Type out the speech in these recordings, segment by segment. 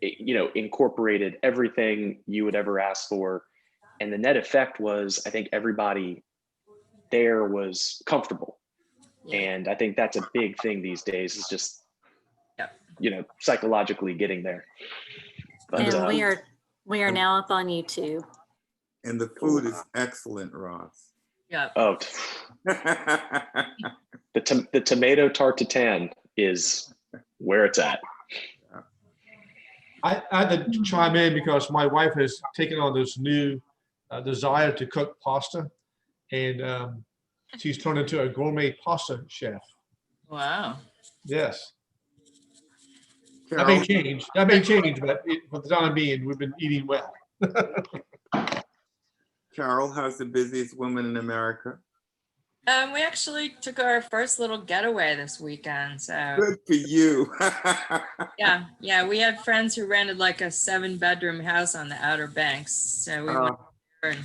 incorporated everything you would ever ask for. And the net effect was, I think everybody there was comfortable. Yeah. And I think that's a big thing these days, is just, Yeah. psychologically getting there. But And we are now up on YouTube. And the food is excellent, Ross. Yeah. oh, the tomato tarte tatin is where it's at. I had to chime in because my wife has taken on this new desire to cook pasta, and she's turned into a gourmet pasta chef. Wow. Yes, Carol, that may change. That may change, but for the time being, we've been eating well. Carol, how's the busiest woman in America? We actually took our first little getaway this weekend. So Good for you. yeah, we had friends who rented like a 7-bedroom house on the Outer Banks. So we went there and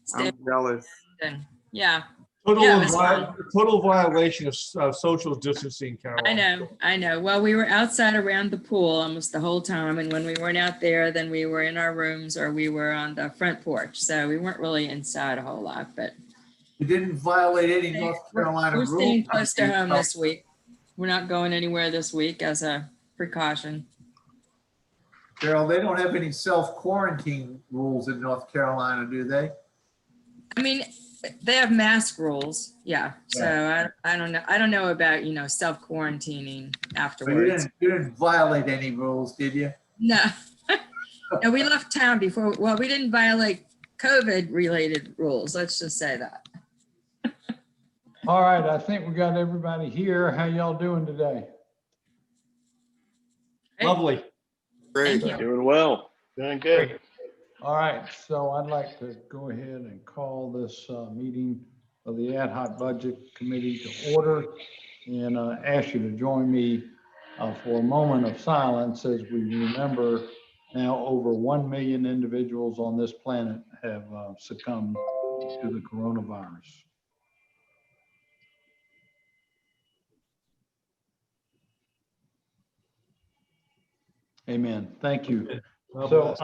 stayed. I'm jealous. And yeah, Total, Yeah, it was fun. total violation of social distancing, Carol. I know. Well, we were outside around the pool almost the whole time. And when we weren't out there, then we were in our rooms or we were on the front porch. So we weren't really inside a whole lot, but You didn't violate any North Carolina we're rules. staying close to home this week. We're not going anywhere this week as a precaution. Carol, they don't have any self-quarantine rules in North Carolina, do they? I mean, they have mask rules. Yeah. So I don't know. I don't know about, self-quarantining But afterwards. you didn't violate any rules, did you? No. No, we left town before. Well, we didn't violate COVID related rules. Let's just say that. All right, I think we got everybody here. How y'all doing today? Lovely. Great. Thank you. Doing well. Doing good. All right, so I'd like to go ahead and call this meeting of the Ad Hoc Budget Committee to order and ask you to join me for a moment of silence as we remember now over 1 million individuals on this planet have succumbed to the coronavirus. Amen. Thank you. So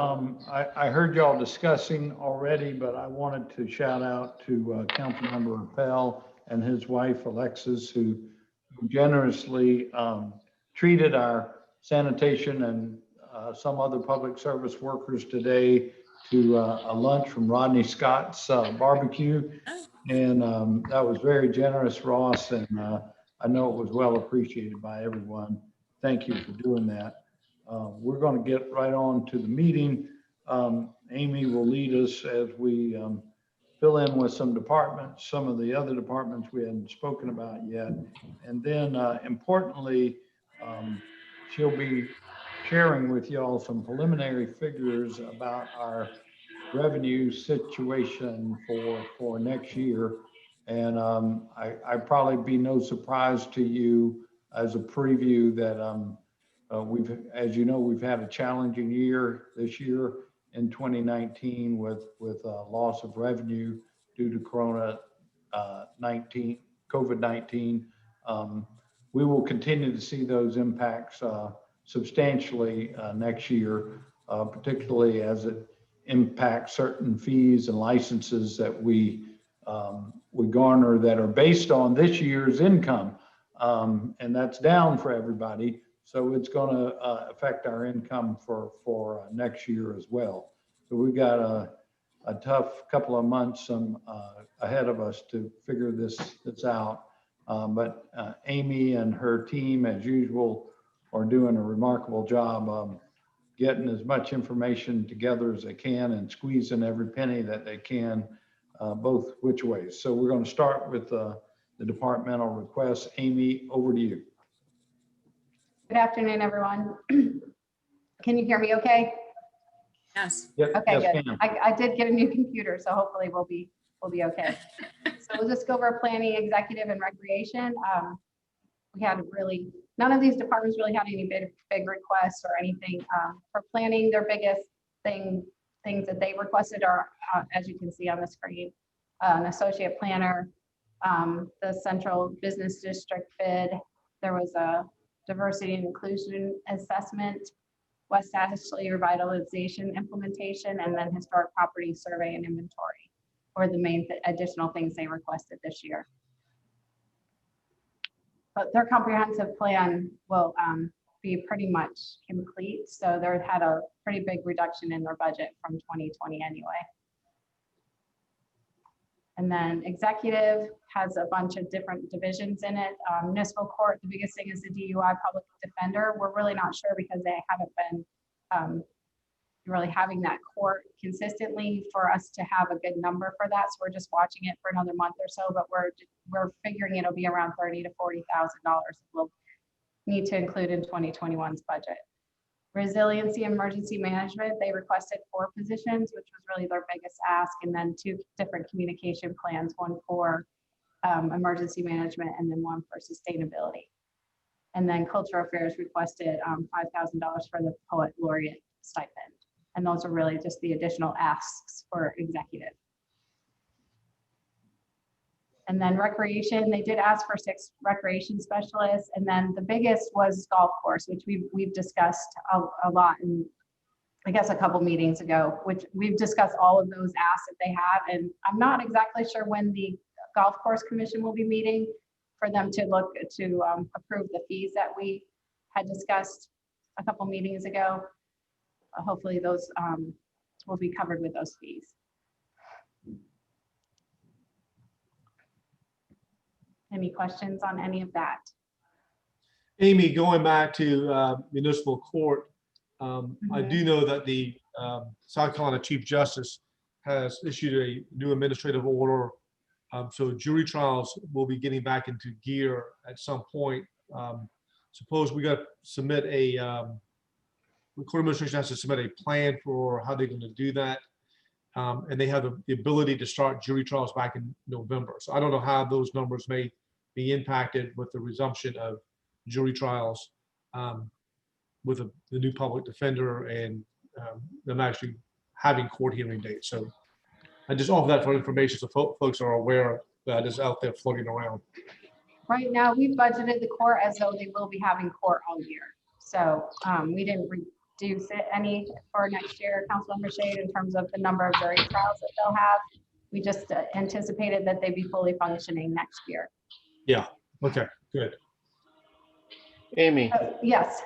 I heard y'all discussing already, but I wanted to shout out to Councilmember Rappel and his wife Alexis, who generously treated our sanitation and some other public service workers today to a lunch from Rodney Scott's barbecue. And that was very generous, Ross, and I know it was well appreciated by everyone. Thank you for doing that. We're going to get right on to the meeting. Amy will lead us as we fill in with some departments, some of the other departments we hadn't spoken about yet. And then importantly, she'll be sharing with y'all some preliminary figures about our revenue situation for next year. And I probably be no surprise to you as a preview that as you know, we've had a challenging year this year in 2019 with loss of revenue due to COVID-19. We will continue to see those impacts substantially next year, particularly as it impacts certain fees and licenses that we garner that are based on this year's income, and that's down for everybody. So it's going to affect our income for next year as well. So we've got a tough couple of months ahead of us to figure this out. But Amy and her team, as usual, are doing a remarkable job getting as much information together as they can and squeezing every penny that they can, both which ways. So we're going to start with the departmental requests. Amy, over to you. Good afternoon, everyone. Can you hear me okay? Yes. Yep, Okay, yes, good. ma'am. I did get a new computer, so hopefully we'll be okay. So we'll just go over planning, executive, and recreation. We had none of these departments really had any big requests or anything. For planning, their biggest things that they requested are, as you can see on the screen, an associate planner, the central business district bid. There was a diversity and inclusion assessment, West Ashley revitalization implementation, and then historic property survey and inventory were the main additional things they requested this year. But their comprehensive plan will be pretty much complete. So they had a pretty big reduction in their budget from 2020 anyway. And then executive has a bunch of different divisions in it. Municipal court, the biggest thing is the DUI public defender. We're really not sure because they haven't been really having that court consistently for us to have a good number for that. So we're just watching it for another month or so, but we're figuring it'll be around $30,000 to $40,000 we'll need to include in 2021's budget. Resiliency and emergency management, they requested 4 positions, which was really their biggest ask, and then 2 different communication plans, one for emergency management and then one for sustainability. And then cultural affairs requested $5,000 for the poet laureate stipend. And those are really just the additional asks for executive. And then recreation, they did ask for 6 recreation specialists. And then the biggest was golf course, which we've discussed a lot in, I guess, a couple meetings ago, which we've discussed all of those asks that they have. And I'm not exactly sure when the golf course commission will be meeting for them to look to approve the fees that we had discussed a couple meetings ago. Hopefully those will be covered with those fees. Any questions on any of that? Amy, going back to municipal court, I do know that the South Carolina Chief Justice has issued a new administrative order. So jury trials will be getting back into gear at some point. Suppose we got to submit the court administration has to submit a plan for how they're going to do that. And they have the ability to start jury trials back in November. So I don't know how those numbers may be impacted with the resumption of jury trials with the new public defender and them actually having court hearing dates. So I just offer that for information so folks are aware that is out there floating around. Right now, we've budgeted the court as though they will be having court all year. So we didn't reduce it any for next year, Councilmember Shade, in terms of the number of jury trials that they'll have. We just anticipated that they'd be fully functioning next year. Yeah, okay, good. Amy, Yes.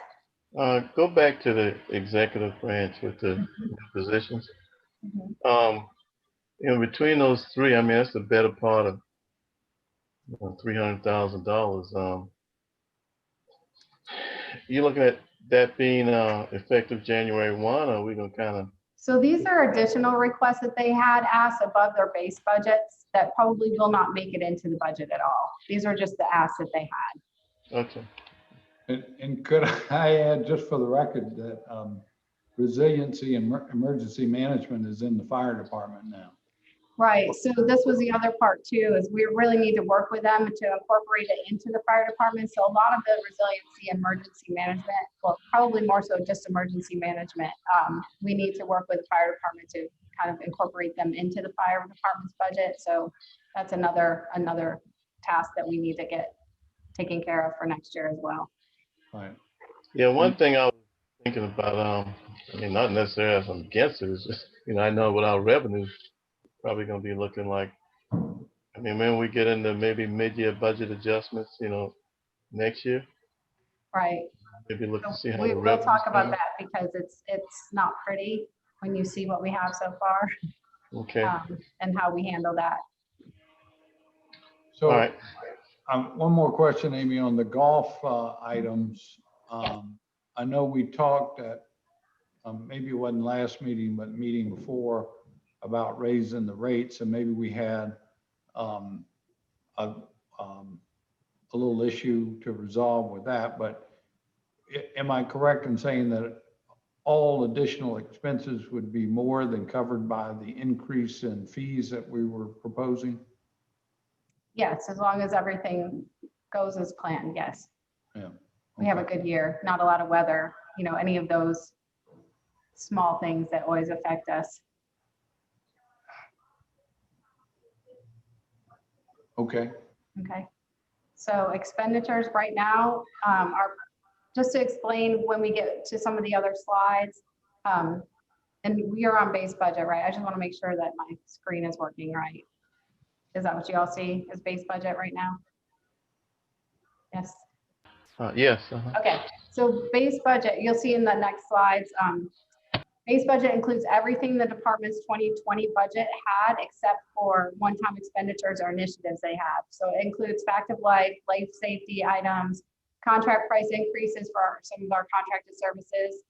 go back to the executive branch with the new positions. Between those 3, I mean, that's the better part of $300,000. You looking at that being effective January 1, or are we gonna kind of? So these are additional requests that they had asked above their base budgets that probably will not make it into the budget at all. These are just the asks that they had. Okay. And could I add, just for the record, that resiliency and emergency management is in the fire department now. Right, so this was the other part too, is we really need to work with them to incorporate it into the fire department. So a lot of the resiliency and emergency management, well, probably more so just emergency management, we need to work with the fire department to kind of incorporate them into the fire department's budget. So that's another task that we need to get taken care of for next year as well. Right. Yeah, one thing I was thinking about, I mean, not necessarily as I'm against it, is just, I know with our revenues, probably going to be looking like, I mean, when we get into maybe mid-year budget adjustments, next year. Right. Maybe look to see how We'll talk about that because it's not pretty when you see what we have so far. Okay. And how we handle that. So, all right. One more question, Amy, on the golf items. I know we talked at, maybe it wasn't last meeting, but meeting before, about raising the rates, and maybe we had a little issue to resolve with that. But am I correct in saying that all additional expenses would be more than covered by the increase in fees that we were proposing? Yes, as long as everything goes as planned, yes. Yeah. We have a good year, not a lot of weather, any of those small things that always affect us. Okay. Okay. So expenditures right now, our just to explain when we get to some of the other slides, and we are on base budget, right? I just want to make sure that my screen is working right. Is that what you all see as base budget right now? Yes. Yes. Okay, so base budget, you'll see in the next slides, base budget includes everything the department's 2020 budget had except for one-time expenditures or initiatives they have. So it includes fact of life safety items, contract price increases for some of our contracted services.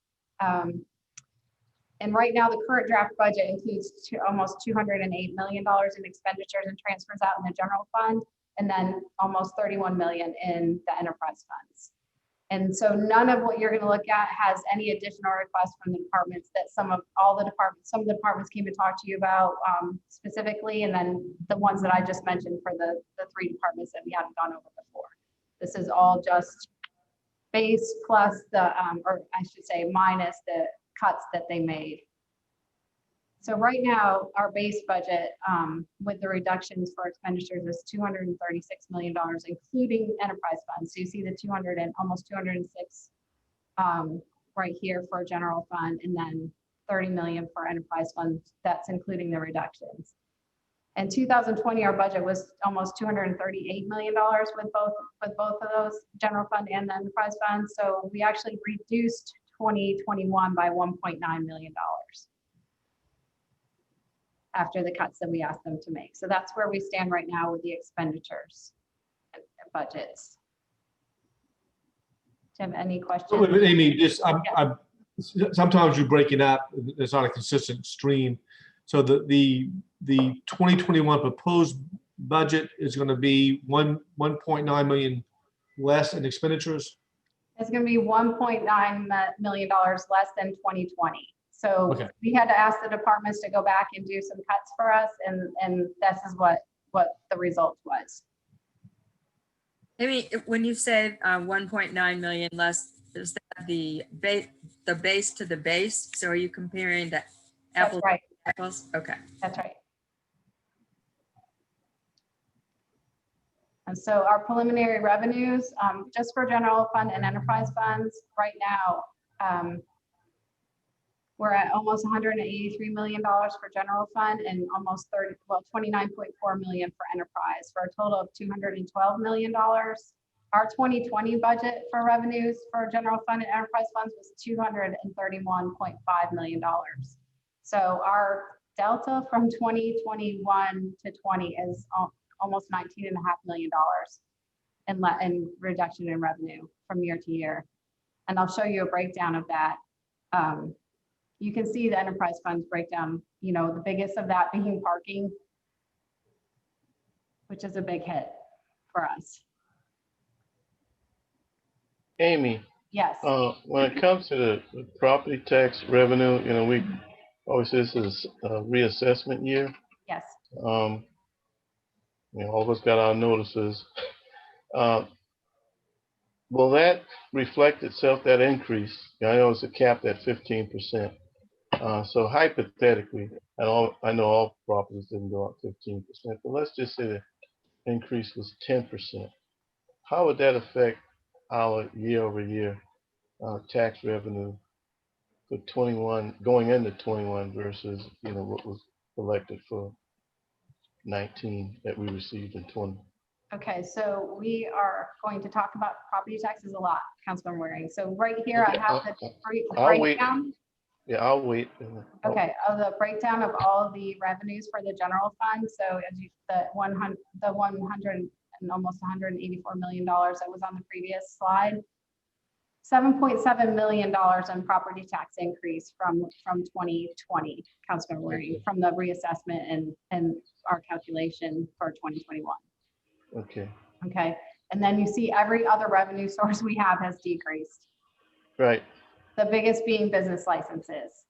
And right now, the current draft budget includes almost $208 million in expenditures and transfers out in the general fund, and then almost 31 million in the enterprise funds. And so none of what you're going to look at has any additional requests from the departments that some of the departments came to talk to you about specifically, and then the ones that I just mentioned for the 3 departments that we haven't gone over before. This is all just base plus the, or I should say minus the cuts that they made. So right now, our base budget with the reductions for expenditures is $236 million, including enterprise funds. So you see the almost 206 right here for general fund, and then 30 million for enterprise funds. That's including the reductions. In 2020, our budget was almost $238 million with both of those, general fund and the enterprise fund. So we actually reduced 2021 by $1.9 million after the cuts that we asked them to make. So that's where we stand right now with the expenditures and budgets. Do you have any questions? Amy, sometimes you're breaking up. It's not a consistent stream. So the 2021 proposed budget is going to be 1.9 million less in expenditures. It's going to be $1.9 million less than 2020. So Okay. we had to ask the departments to go back and do some cuts for us, and this is what the result was. Maybe when you say 1.9 million less, is that the base to the base? So are you comparing the apples That's right. to apples? Okay. That's right. And so our preliminary revenues, just for general fund and enterprise funds, right now, we're at almost $183 million for general fund and almost 29.4 million for enterprise, for a total of $212 million. Our 2020 budget for revenues for general fund and enterprise funds was $231.5 million. So our delta from 2021 to 20 is almost $19.5 million in reduction in revenue from year to year. And I'll show you a breakdown of that. You can see the enterprise funds breakdown, the biggest of that being parking, which is a big hit for us. Amy, Yes. when it comes to the property tax revenue, we always say this is a reassessment year. Yes. All of us got our notices. Will that reflect itself, that increase? I know it's a cap at 15%. So hypothetically, I know all properties didn't go up 15%, but let's just say the increase was 10%. How would that affect our year-over-year tax revenue for 21, going into 21 versus what was collected for 19 that we received in 20? Okay, so we are going to talk about property taxes a lot, Councilman Waring. So right here, I have the breakdown. Yeah, I'll wait. Okay, of the breakdown of all of the revenues for the general fund. So as the 100 and almost $184 million that was on the previous slide, $7.7 million in property tax increase from 2020, Councilman Waring, from the reassessment and our calculation for 2021. Okay. Okay, and then you see every other revenue source we have has decreased. Right. The biggest being business licenses.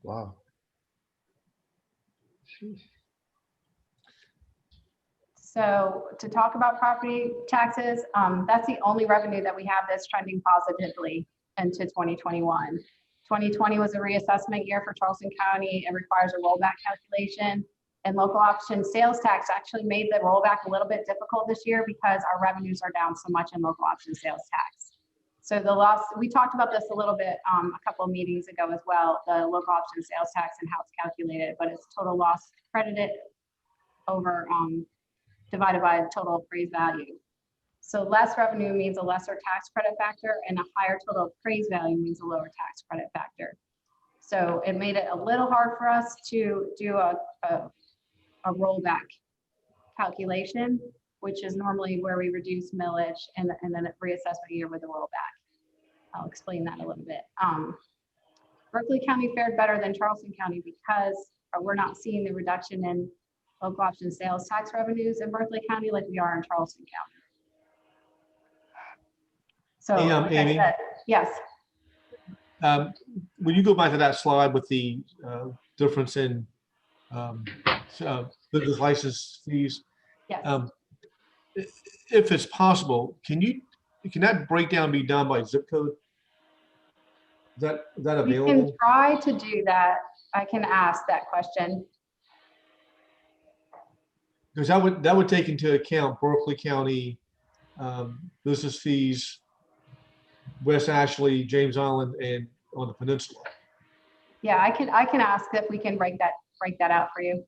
Wow. Jeez. So to talk about property taxes, that's the only revenue that we have that's trending positively into 2021. 2020 was a reassessment year for Charleston County. It requires a rollback calculation. And local option sales tax actually made the rollback a little bit difficult this year because our revenues are down so much in local option sales tax. So the loss, we talked about this a little bit a couple of meetings ago as well, the local option sales tax and how it's calculated, but it's total loss credited over divided by total appraised value. So less revenue means a lesser tax credit factor, and a higher total appraised value means a lower tax credit factor. So it made it a little hard for us to do a rollback calculation, which is normally where we reduce millage and then reassess a year with a rollback. I'll explain that a little bit. Berkeley County fared better than Charleston County because we're not seeing the reduction in local option sales tax revenues in Berkeley County like we are in Charleston County. So, Hey, like I Amy? said, yes, When you go back to that slide with the difference in business license fees, yes. if it's possible, can that breakdown be done by zip code? Is that We can available? try to do that. I can ask that question. Because that would take into account Berkeley County business fees, West Ashley, James Island, and on the peninsula. Yeah, I can ask if we can break that out for you.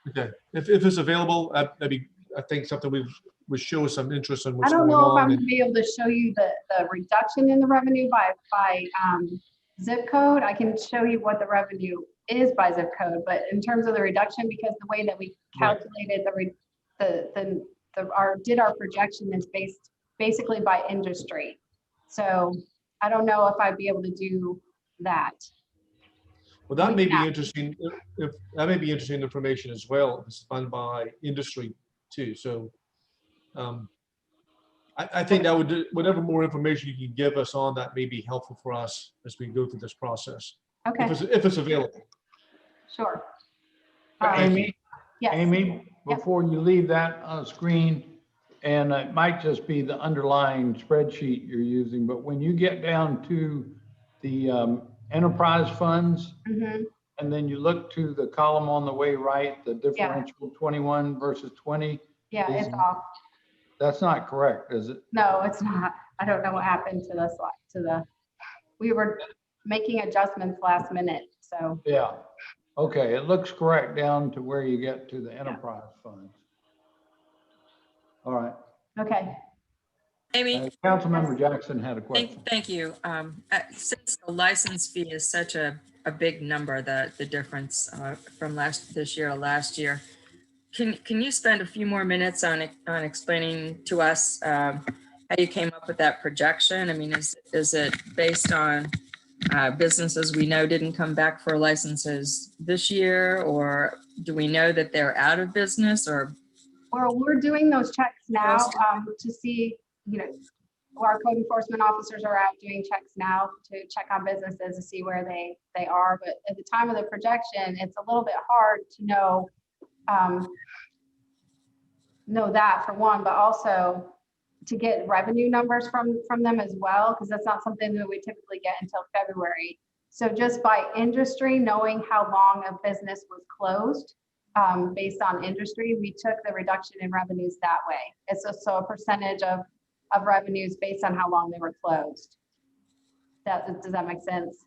Okay, if it's available, that'd be, I think, something would show us some interest in I what's don't going know if I'm on. gonna be able to show you the reduction in the revenue by zip code. I can show you what the revenue is by zip code, but in terms of the reduction, because the way that we Right. calculated our projection is based basically by industry. So I don't know if I'd be able to do that. Well, that may be Yeah. interesting. If that may be interesting information as well. If it's done by industry too. So, I think that would whatever more information you can give us on that may be helpful for us as we go through this process. Okay, If it's available. sure. Amy, Yes. Amy, Yep. before you leave that on screen, and it might just be the underlying spreadsheet you're using, but when you get down to the enterprise funds, Mhm. and then you look to the column on the way right, the differential 21 versus 20, Yeah, Is- it's off. that's not correct, is it? No, it's not. I don't know what happened to the slide, we were making adjustments last minute, so. Yeah. Okay, it looks correct down to where you get to the enterprise funds. All right. Okay, Amy, Councilmember Jackson had a question. thank you. Since the license fee is such a big number, the difference from this year to last year, can you spend a few more minutes on explaining to us how you came up with that projection? I mean, is it based on businesses we know didn't come back for licenses this year, or do we know that they're out of business, or? well, we're doing those checks now to see, our code enforcement officers are out doing checks now to check on businesses to see where they are. But at the time of the projection, it's a little bit hard to know that for one, but also to get revenue numbers from them as well, because that's not something that we typically get until February. So just by industry, knowing how long a business was closed, based on industry, we took the reduction in revenues that way. It's so a percentage of revenues based on how long they were closed. Does that make sense?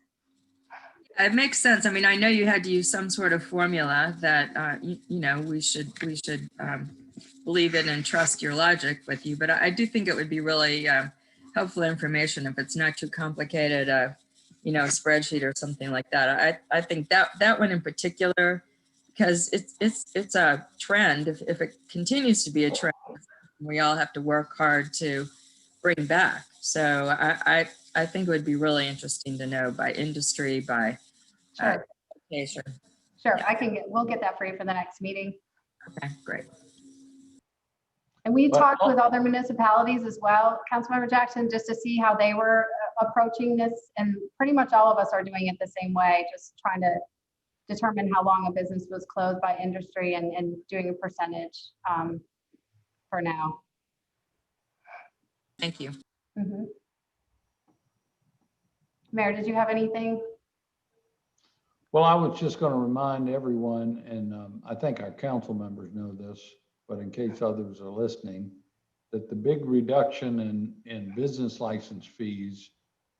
It makes sense. I mean, I know you had to use some sort of formula that, we should believe in and trust your logic with you, but I do think it would be really helpful information if it's not too complicated, a spreadsheet or something like that. I think that one in particular, because it's a trend. If it continues to be a trend, we all have to work hard to bring back. So I think it would be really interesting to know by industry, by Sure. location. Sure, Yeah. we'll get that for you for the next meeting. Okay, great. And we But- talked with other municipalities as well, Councilmember Jackson, just to see how they were approaching this. And pretty much all of us are doing it the same way, just trying to determine how long a business was closed by industry and doing a percentage for now. Thank you. Mayor, did you have anything? Well, I was just going to remind everyone, and I think our council members know this, but in case others are listening, that the big reduction in business license fees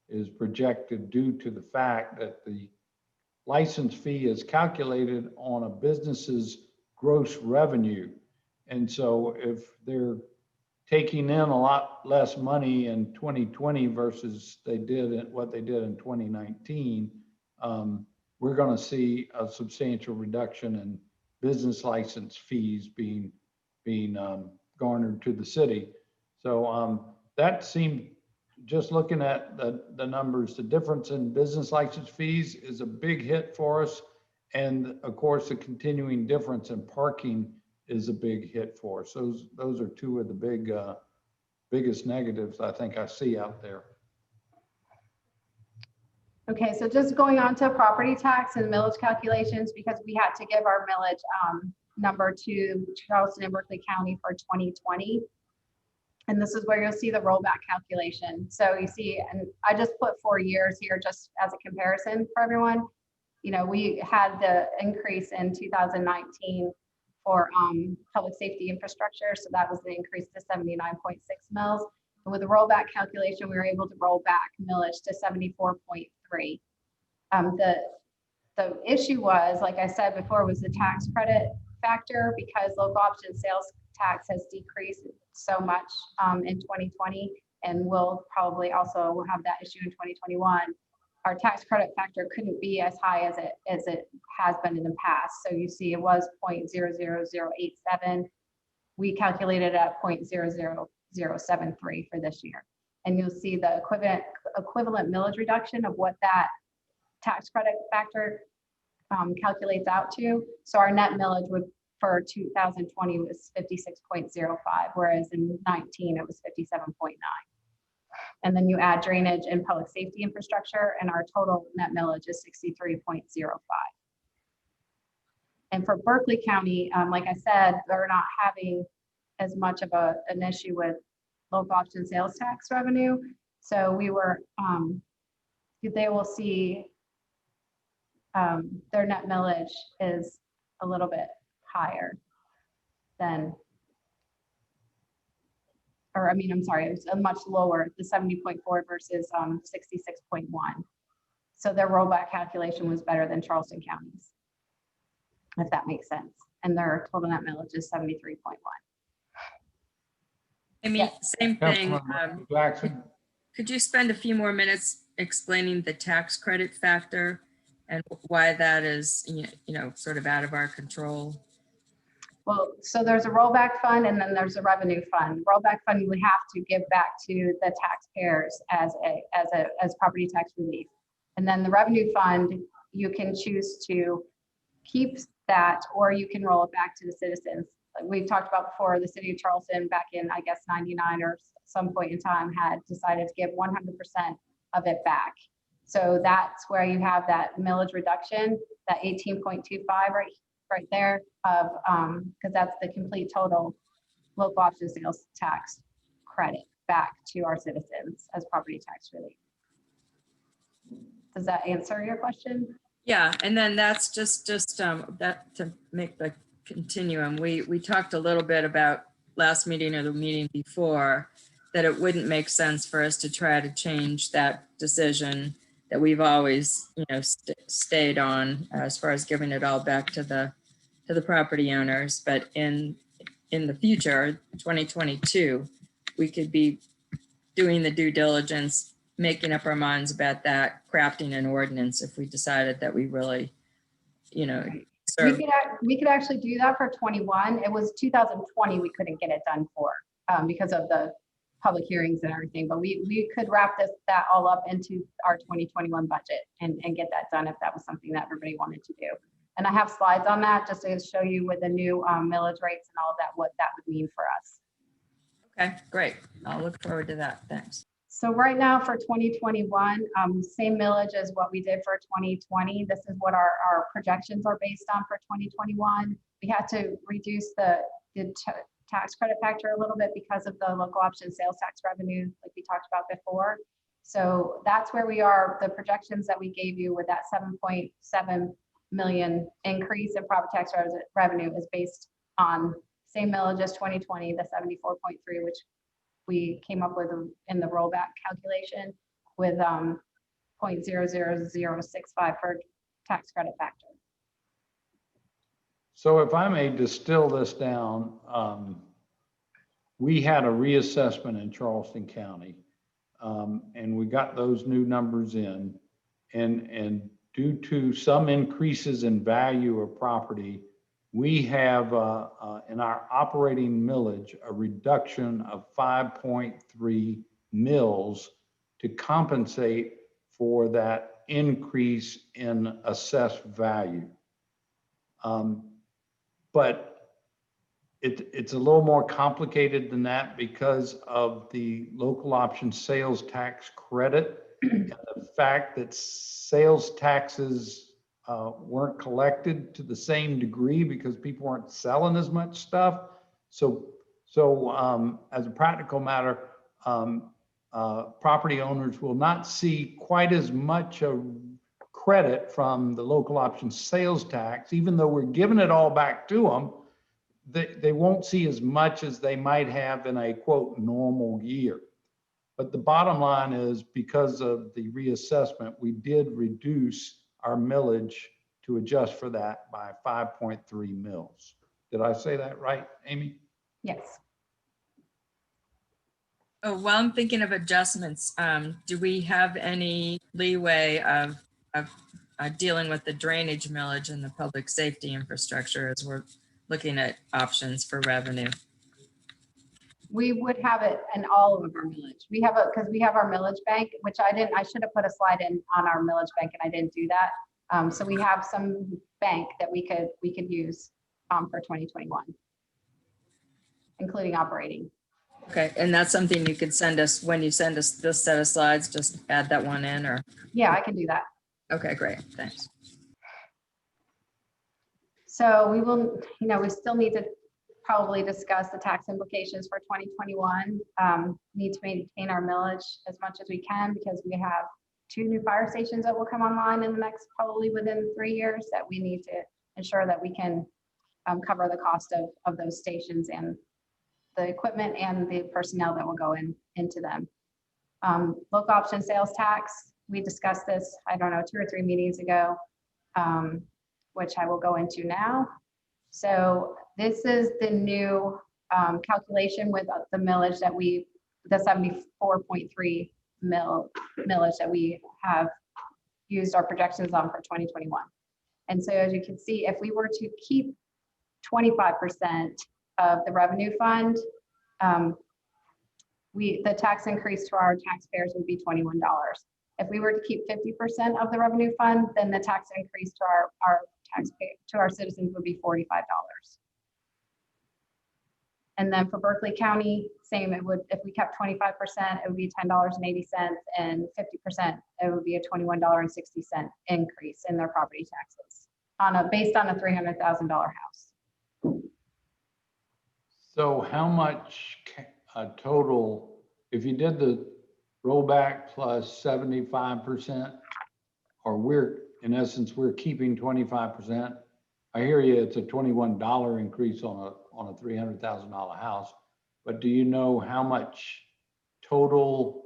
is projected due to the fact that the license fee is calculated on a business's gross revenue. And so if they're taking in a lot less money in 2020 versus what they did in 2019, we're going to see a substantial reduction in business license fees being garnered to the city. So that seemed, just looking at the numbers, the difference in business license fees is a big hit for us. And of course, the continuing difference in parking is a big hit for us. Those are two of the biggest negatives I think I see out there. Okay, so just going on to property tax and millage calculations, because we had to give our millage number to Charleston and Berkeley County for 2020. And this is where you'll see the rollback calculation. So you see, and I just put 4 years here just as a comparison for everyone. You know, we had the increase in 2019 for public safety infrastructure. So that was the increase to 79.6 mils. And with the rollback calculation, we were able to roll back millage to 74.3. The issue was, like I said before, was the tax credit factor, because local option sales tax has decreased so much in 2020, and will probably also have that issue in 2021. Our tax credit factor couldn't be as high as it has been in the past. So you see it was 0.00087. We calculated at 0.00073 for this year. And you'll see the equivalent millage reduction of what that tax credit factor calculates out to. So our net millage would, for 2020, was 56.05, whereas in 19 it was 57.9. And then you add drainage and public safety infrastructure, and our total net millage is 63.05. And for Berkeley County, like I said, they're not having as much of an issue with local option sales tax revenue. So we were, they will see their net millage is a little bit higher than, or I mean, I'm sorry, it's a much lower, the 70.4 versus 66.1. So their rollback calculation was better than Charleston County's, if that makes sense. And their total net millage is 73.1. I mean, same thing. Councilmember Jackson. Could you spend a few more minutes explaining the tax credit factor and why that is, you know, sort of out of our control? Well, so there's a rollback fund, and then there's a revenue fund. Rollback fund you would have to give back to the taxpayers as property tax relief. And then the revenue fund, you can choose to keep that, or you can roll it back to the citizens. Like we've talked about before, the city of Charleston back in, I guess, 99 or some point in time had decided to give 100% of it back. So that's where you have that millage reduction, that 18.25 right there, of because that's the complete total local option sales tax credit back to our citizens as property tax relief. Does that answer your question? Yeah, and then that's just that to make the continuum. We talked a little bit about last meeting or the meeting before that it wouldn't make sense for us to try to change that decision that we've always, you know, stayed on as far as giving it all back to the property owners. But in the future, 2022, we could be doing the due diligence, making up our minds about that, crafting an ordinance if we decided that we really, you know, serve. We could actually do that for 21. It was 2020 we couldn't get it done for because of the public hearings and everything, but we could wrap that all up into our 2021 budget and get that done if that was something that everybody wanted to do. And I have slides on that just to show you with the new millage rates and all of that, what that would mean for us. Okay, great. I'll look forward to that. Thanks. So right now for 2021, same millage as what we did for 2020. This is what our projections are based on for 2021. We had to reduce the tax credit factor a little bit because of the local option sales tax revenue, like we talked about before. So that's where we are. The projections that we gave you with that 7.7 million increase in property tax revenue is based on same millage as 2020, the 74.3, which we came up with in the rollback calculation with 0.00065 for tax credit factor. So if I may distill this down, we had a reassessment in Charleston County, and we got those new numbers in, and due to some increases in value of property, we have in our operating millage a reduction of 5.3 mills to compensate for that increase in assessed value. But it's a little more complicated than that because of the local option sales tax credit and the fact that sales taxes weren't collected to the same degree because people weren't selling as much stuff. So as a practical matter, property owners will not see quite as much of credit from the local option sales tax, even though we're giving it all back to them. They won't see as much as they might have in a quote normal year. But the bottom line is because of the reassessment, we did reduce our millage to adjust for that by 5.3 mils. Did I say that right, Amy? Yes. Oh, while I'm thinking of adjustments, do we have any leeway of dealing with the drainage millage and the public safety infrastructure as we're looking at options for revenue? We would have it in all of our millage. We have because we have our millage bank, which I should have put a slide in on our millage bank and I didn't do that. So we have some bank that we could use for 2021, including operating. Okay, and that's something you could send us when you send us this set of slides, just add that one in or? Yeah, I can do that. Okay, great, thanks. So we will, we still need to probably discuss the tax implications for 2021. Need to maintain our millage as much as we can because we have 2 new fire stations that will come online in the next, probably within 3 years, that we need to ensure that we can cover the cost of those stations and the equipment and the personnel that will go into them. Local option sales tax, we discussed this, I don't know, 2 or 3 meetings ago, which I will go into now. So this is the new calculation with the millage that the 74.3 millage that we have used our projections on for 2021. And so as you can see, if we were to keep 25% of the revenue fund, the tax increase to our taxpayers would be $21. If we were to keep 50% of the revenue fund, then the tax increase to our citizens would be $45. And then for Berkeley County, same, it would, if we kept 25%, it would be $10.80, and 50%, it would be a $21.60 increase in their property taxes based on a $300,000 house. So how much total, if you did the rollback plus 75%, or in essence, we're keeping 25%. I hear you, it's a $21 increase on a $300,000 house, but do you know how much total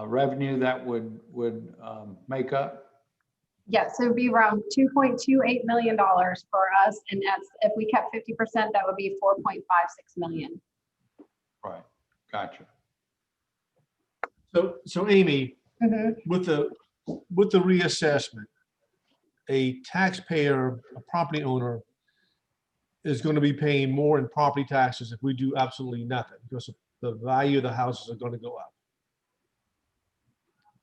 revenue that would make up? Yes, it would be around $2.28 million for us, and if we kept 50%, that would be $4.56 million. Right, gotcha. So Amy, Mhm. with the reassessment, a taxpayer, a property owner is going to be paying more in property taxes if we do absolutely nothing because the value of the houses are going to go up.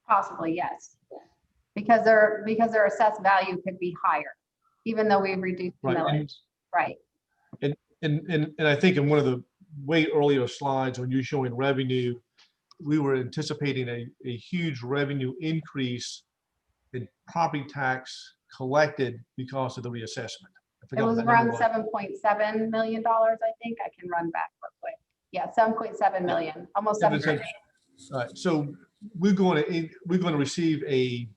Possibly, yes. Because their assessed value could be higher, even though we reduced the Right. millage. Right. And I think in one of the way earlier slides when you're showing revenue, we were anticipating a huge revenue increase in property tax collected because of the reassessment. It was around $7.7 million, I think. I can run back real quick. Yeah, 7.7 million, almost 7 million. All right, so we're going to receive a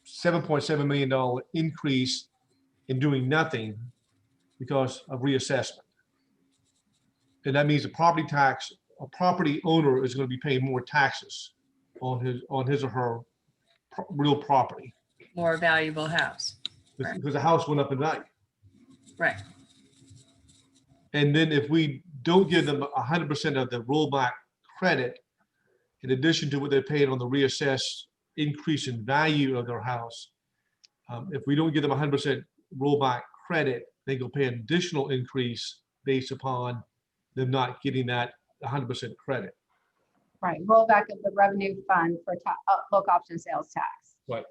$7.7 million increase and doing nothing because of reassessment. And that means a property owner is going to be paying more taxes on his or her real property More valuable house. Right. because the house went up in value. Right. And then if we don't give them 100% of the rollback credit, in addition to what they're paying on the reassessed increase in value of their house, if we don't give them 100% rollback credit, they go pay an additional increase based upon them not getting that 100% credit. Right, rollback of the revenue fund for local option sales tax. Right.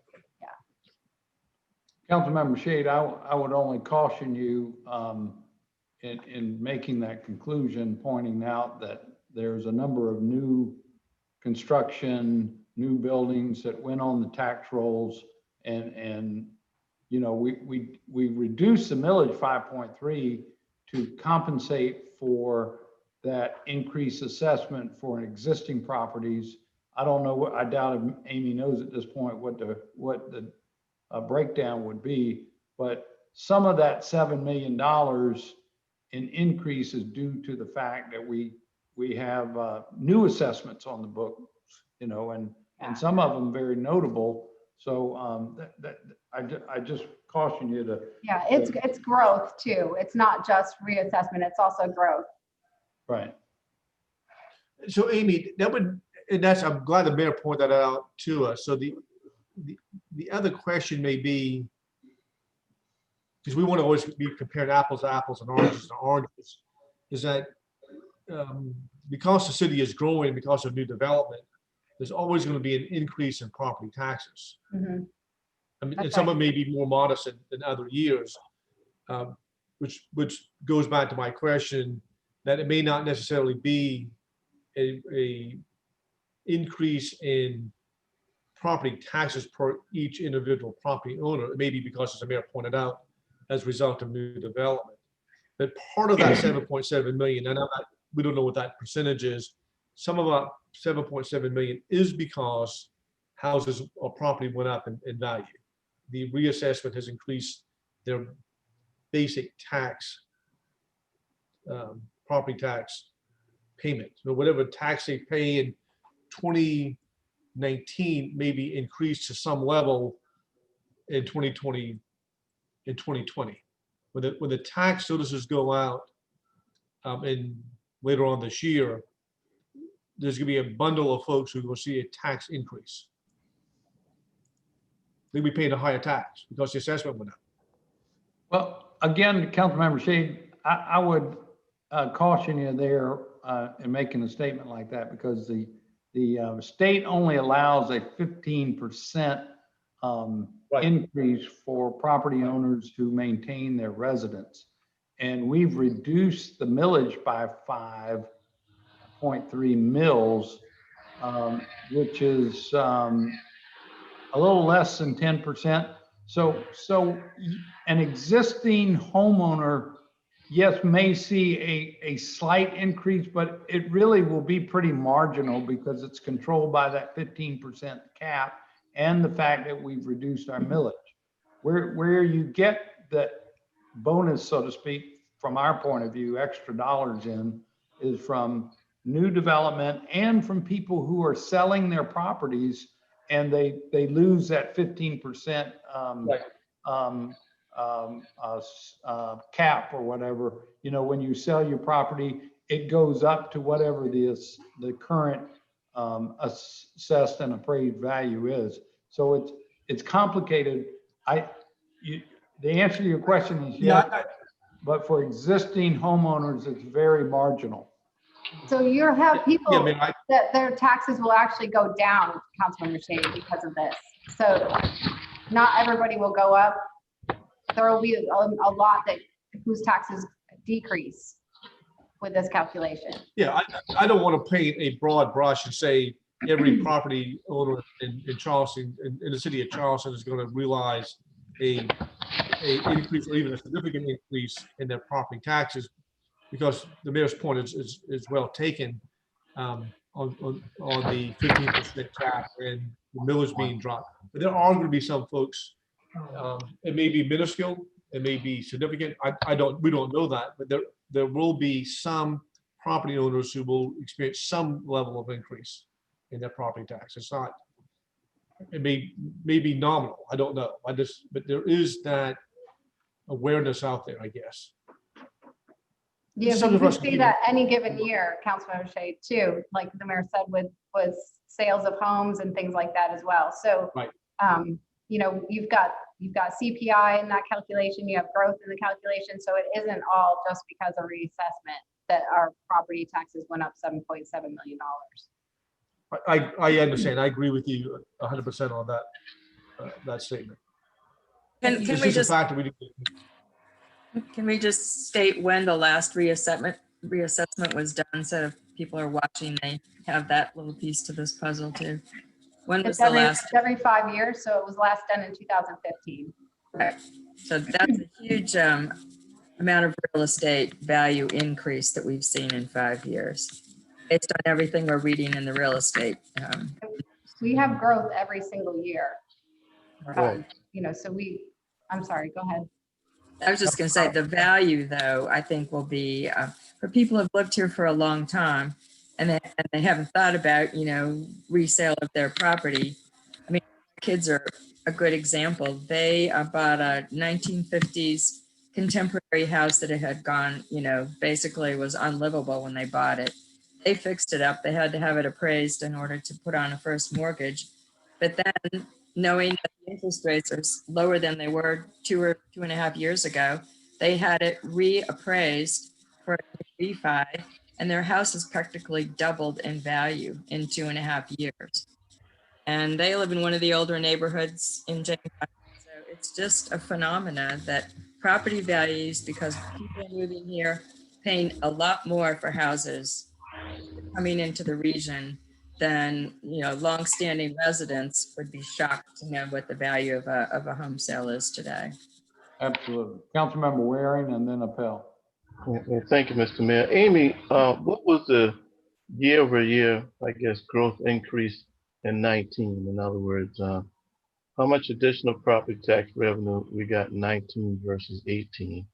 Councilmember Shade, I would only caution you in making that conclusion, pointing out that there's a number of new construction, new buildings that went on the tax rolls, and you know, we reduced the millage 5.3 to compensate for that increased assessment for existing properties. I don't know what, I doubt if Amy knows at this point what the breakdown would be, but some of that $7 million in increase is due to the fact that we have new assessments on the books, you know, and some of them very notable. So I just caution you to. Yeah, it's growth too. It's not just reassessment, it's also growth. Right. So Amy, I'm glad the mayor pointed that out to us. So the other question may be, because we want to always be comparing apples to apples and oranges to oranges, is that because the city is growing because of new development, there's always going to be an increase in property taxes. Mm-hmm. I mean, and some of them may be more modest than other years, which goes back to my question that it may not necessarily be a increase in property taxes per each individual property owner. It may be because, as the mayor pointed out, as a result of new development. But part of that 7.7 million, and we don't know what that percentage is, some of that 7.7 million is because houses or property went up in value. The reassessment has increased their basic tax, property tax payment. So whatever tax they pay in 2019 may be increased to some level in 2020. When the tax notices go out and later on this year, there's going to be a bundle of folks who will see a tax increase. They'll be paying a higher tax because the assessment went up. Well, again, Councilmember Shade, I would caution you there in making a statement like that, because the state only allows a 15% Right. increase for property owners who maintain their residence. And we've reduced the millage by 5.3 mils, which is a little less than 10%. So an existing homeowner, yes, may see a slight increase, but it really will be pretty marginal because it's controlled by that 15% cap and the fact that we've reduced our millage. Where you get that bonus, so to speak, from our point of view, extra dollars in, is from new development and from people who are selling their properties and they lose that 15% cap or whatever. You know, when you sell your property, it goes up to whatever the current assessed and appraised value is. So it's complicated. The answer to your question is yes, but for existing homeowners, it's very marginal. So you have people Yeah, that their taxes will actually go down, Councilmember Shade, because of this. So not everybody will go up. There will be a lot whose taxes decrease with this calculation. Yeah, I don't want to paint a broad brush and say every property owner in Charleston, in the city of Charleston, is going to realize a increase or even a significant increase in their property taxes, because the mayor's point is well taken on the 15% cap and the millage being dropped. But there are going to be some folks, it may be minuscule, It may be significant. We don't know that, but there will be some property owners who will experience some level of increase in their property tax. It's not, it may be nominal. I don't know. But there is that awareness out there, I guess. Yeah, Some but of you us could see do. that any given year, Councilmember Shea, too, like the mayor said, was sales of homes and things like that as well. So, Right. you know, you've got CPI in that calculation, you have growth in the calculation. So it isn't all just because of reassessment that our property taxes went up $7.7 million. I understand. I agree with you 100% on that statement. Can It's we a just, fact that we can we just state when the last reassessment was done, so if people are watching, they have that little piece to this puzzle too? When was It's the every, last? it's every 5 years, so it was last done in 2015. Okay. So that's a huge amount of real estate value increase that we've seen in 5 years, based on everything we're reading in the real estate. We have growth every single year. Right. You know, so I'm sorry, go ahead. I was just going to say the value, though, I think will be for people who have lived here for a long time and they haven't thought about, you know, resale of their property. I mean, kids are a good example. They bought a 1950s contemporary house that had gone, you know, basically was unlivable when they bought it. They fixed it up. They had to have it appraised in order to put on a first mortgage. But then, knowing that the interest rates are lower than they were 2.5 years ago, they had it reappraised for a refi, and their house has practically doubled in value in 2.5 years. And they live in one of the older neighborhoods in Jamestown. So it's just a phenomena that property values, because people are moving here, paying a lot more for houses coming into the region than, you know, longstanding residents would be shocked to know what the value of a home sale is today. Absolutely. Councilmember Waring and then Appel. Well, thank you, Mr. Mayor. Amy, what was the year-over-year, I guess, growth increase in 19? In other words, how much additional property tax revenue we got in 19 versus 18?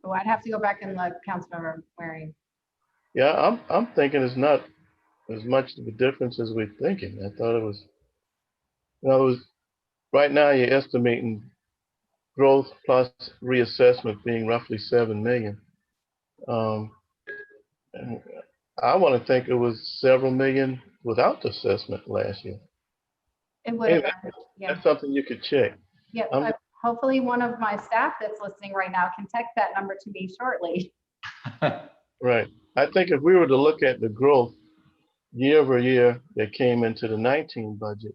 Oh, I'd have to go back and look, Councilmember Waring. Yeah, I'm thinking it's not as much of a difference as we're thinking. I thought it was, in other words, right now you're estimating growth plus reassessment being roughly 7 million. And I want to think it was several million without the assessment last year. It would have Anyway, been, yeah. That's something you could check. Yeah, hopefully one of my staff that's listening right now can text that number to me shortly. Right. I think if we were to look at the growth year over year that came into the 19 budget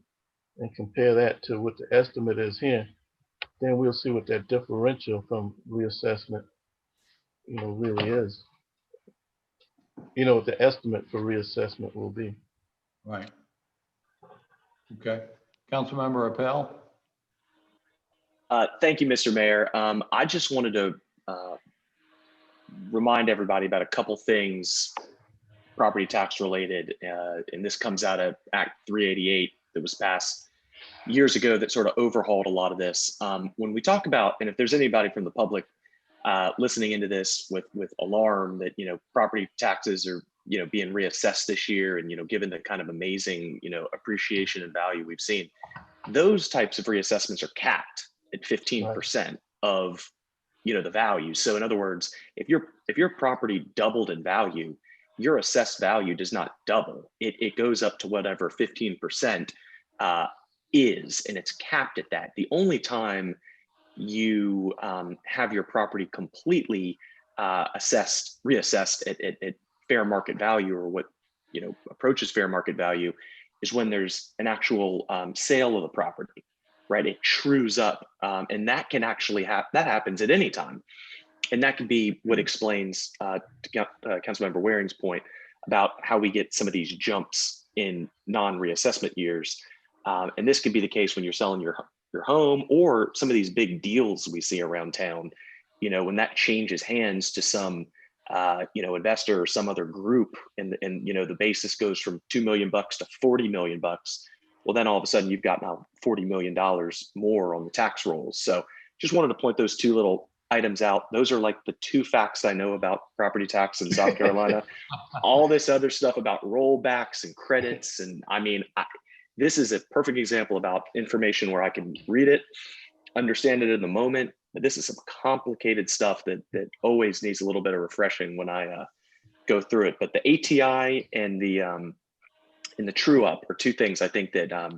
and compare that to what the estimate is here, then we'll see what that differential from reassessment, you know, really is. You know, what the estimate for reassessment will be. Right. Okay. Councilmember Appel. Thank you, Mr. Mayor. I just wanted to remind everybody about a couple things property tax related, and this comes out of Act 388 that was passed years ago that sort of overhauled a lot of this. When we talk about, and if there's anybody from the public listening into this with alarm that, you know, property taxes are, you know, being reassessed this year, and, you know, given the kind of amazing, you know, appreciation and value we've seen, those types of reassessments are capped at 15% of, you know, the value. So in other words, if your property doubled in value, your assessed value does not double. It goes up to whatever 15% is, and it's capped at that. The only time you have your property completely reassessed at fair market value, or what, you know, approaches fair market value, is when there's an actual sale of the property, right? It trues up, and that can actually that happens at any time. And that could be what explains to Councilmember Waring's point about how we get some of these jumps in non-reassessment years. And this could be the case when you're selling your home, or some of these big deals we see around town, you know, when that changes hands to some, you know, investor or some other group, and you know, the basis goes from $2 million to $40 million. Well, then all of a sudden you've got now $40 million more on the tax rolls. So just wanted to point those two little items out. Those are like the two facts I know about property tax in South Carolina. All this other stuff about rollbacks and credits. And I mean, this is a perfect example about information where I can read it, understand it in the moment. But this is some complicated stuff that always needs a little bit of refreshing when I go through it. But the ATI and the true up are two things I think that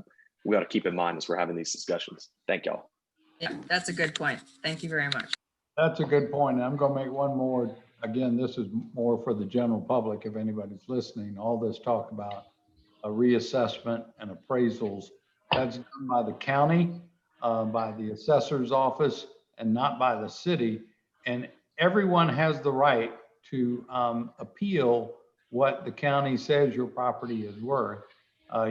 we ought to keep in mind as we're having these discussions. Thank y'all. Yeah, that's a good point. Thank you very much. That's a good point. I'm going to make one more. Again, this is more for the general public, if anybody's listening. All this talk about a reassessment and appraisals, that's done by the county, by the assessor's office, and not by the city. And everyone has the right to appeal what the county says your property is worth.